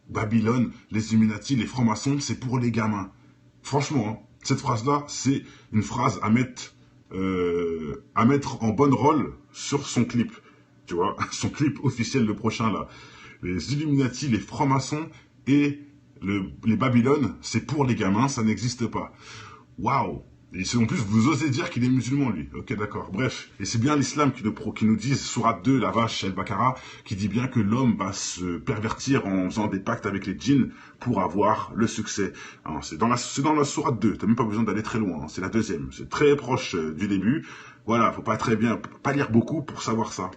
Babylone, les Illuminati, les francs-maçons, c'est pour les gamins. Franchement, hein, cette phrase-là, c'est une phrase à mettre en bonne rôle sur son clip. Tu vois, son clip officiel, le prochain, là. Les Illuminati, les francs-maçons et les Babylone, c'est pour les gamins, ça n'existe pas. Waouh! Et en plus, vous osez dire qu'il est musulman, lui. Ok, d'accord. Bref. Et c'est bien l'islam qui nous dit, Sourate 2, la vache, El-Baqarah, qui dit bien que l'homme va se pervertir en faisant des pactes avec les djinns pour avoir le succès. C'est dans la Sourate 2. T'as même pas besoin d'aller très loin. Hein. C'est la deuxième. C'est très proche du début. Voilà. Faut pas lire beaucoup pour savoir ça.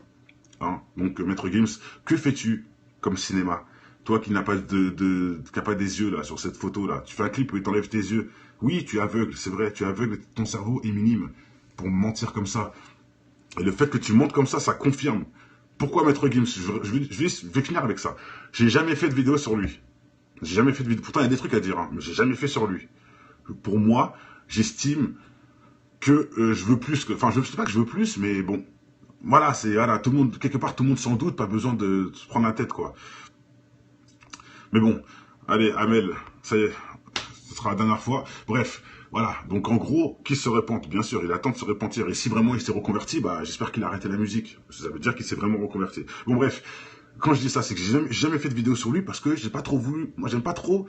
Hein. Donc, Maître Gims, que fais-tu comme cinéma? Toi qui n'as pas des yeux là sur cette photo là, tu fais un clip où tu t'enlèves tes yeux. Oui, tu es aveugle, c'est vrai, tu es aveugle, ton cerveau est minime pour mentir comme ça. Et le fait que tu montes comme ça confirme. Pourquoi Maître Gims? Je vais finir avec ça. J'ai jamais fait de vidéo sur lui. J'ai jamais fait de vidéo. Pourtant, il y a des trucs à dire, hein, mais j'ai jamais fait sur lui. Pour moi, j'estime que je veux plus que. Enfin, je ne sais pas que je veux plus, mais bon. Voilà, tout le monde, quelque part, tout le monde s'en doute, pas besoin de se prendre la tête, quoi. Mais bon, allez, Amel, ça y est, ce sera la dernière fois. Bref, voilà. Donc en gros, qu'il se repente, bien sûr, il attend de se repentir. Et si vraiment il s'est reconverti, bah j'espère qu'il a arrêté la musique. Ça veut dire qu'il s'est vraiment reconverti. Bon bref, quand je dis ça, c'est que j'ai jamais fait de vidéo sur lui parce que j'ai pas trop voulu. Moi, j'aime pas trop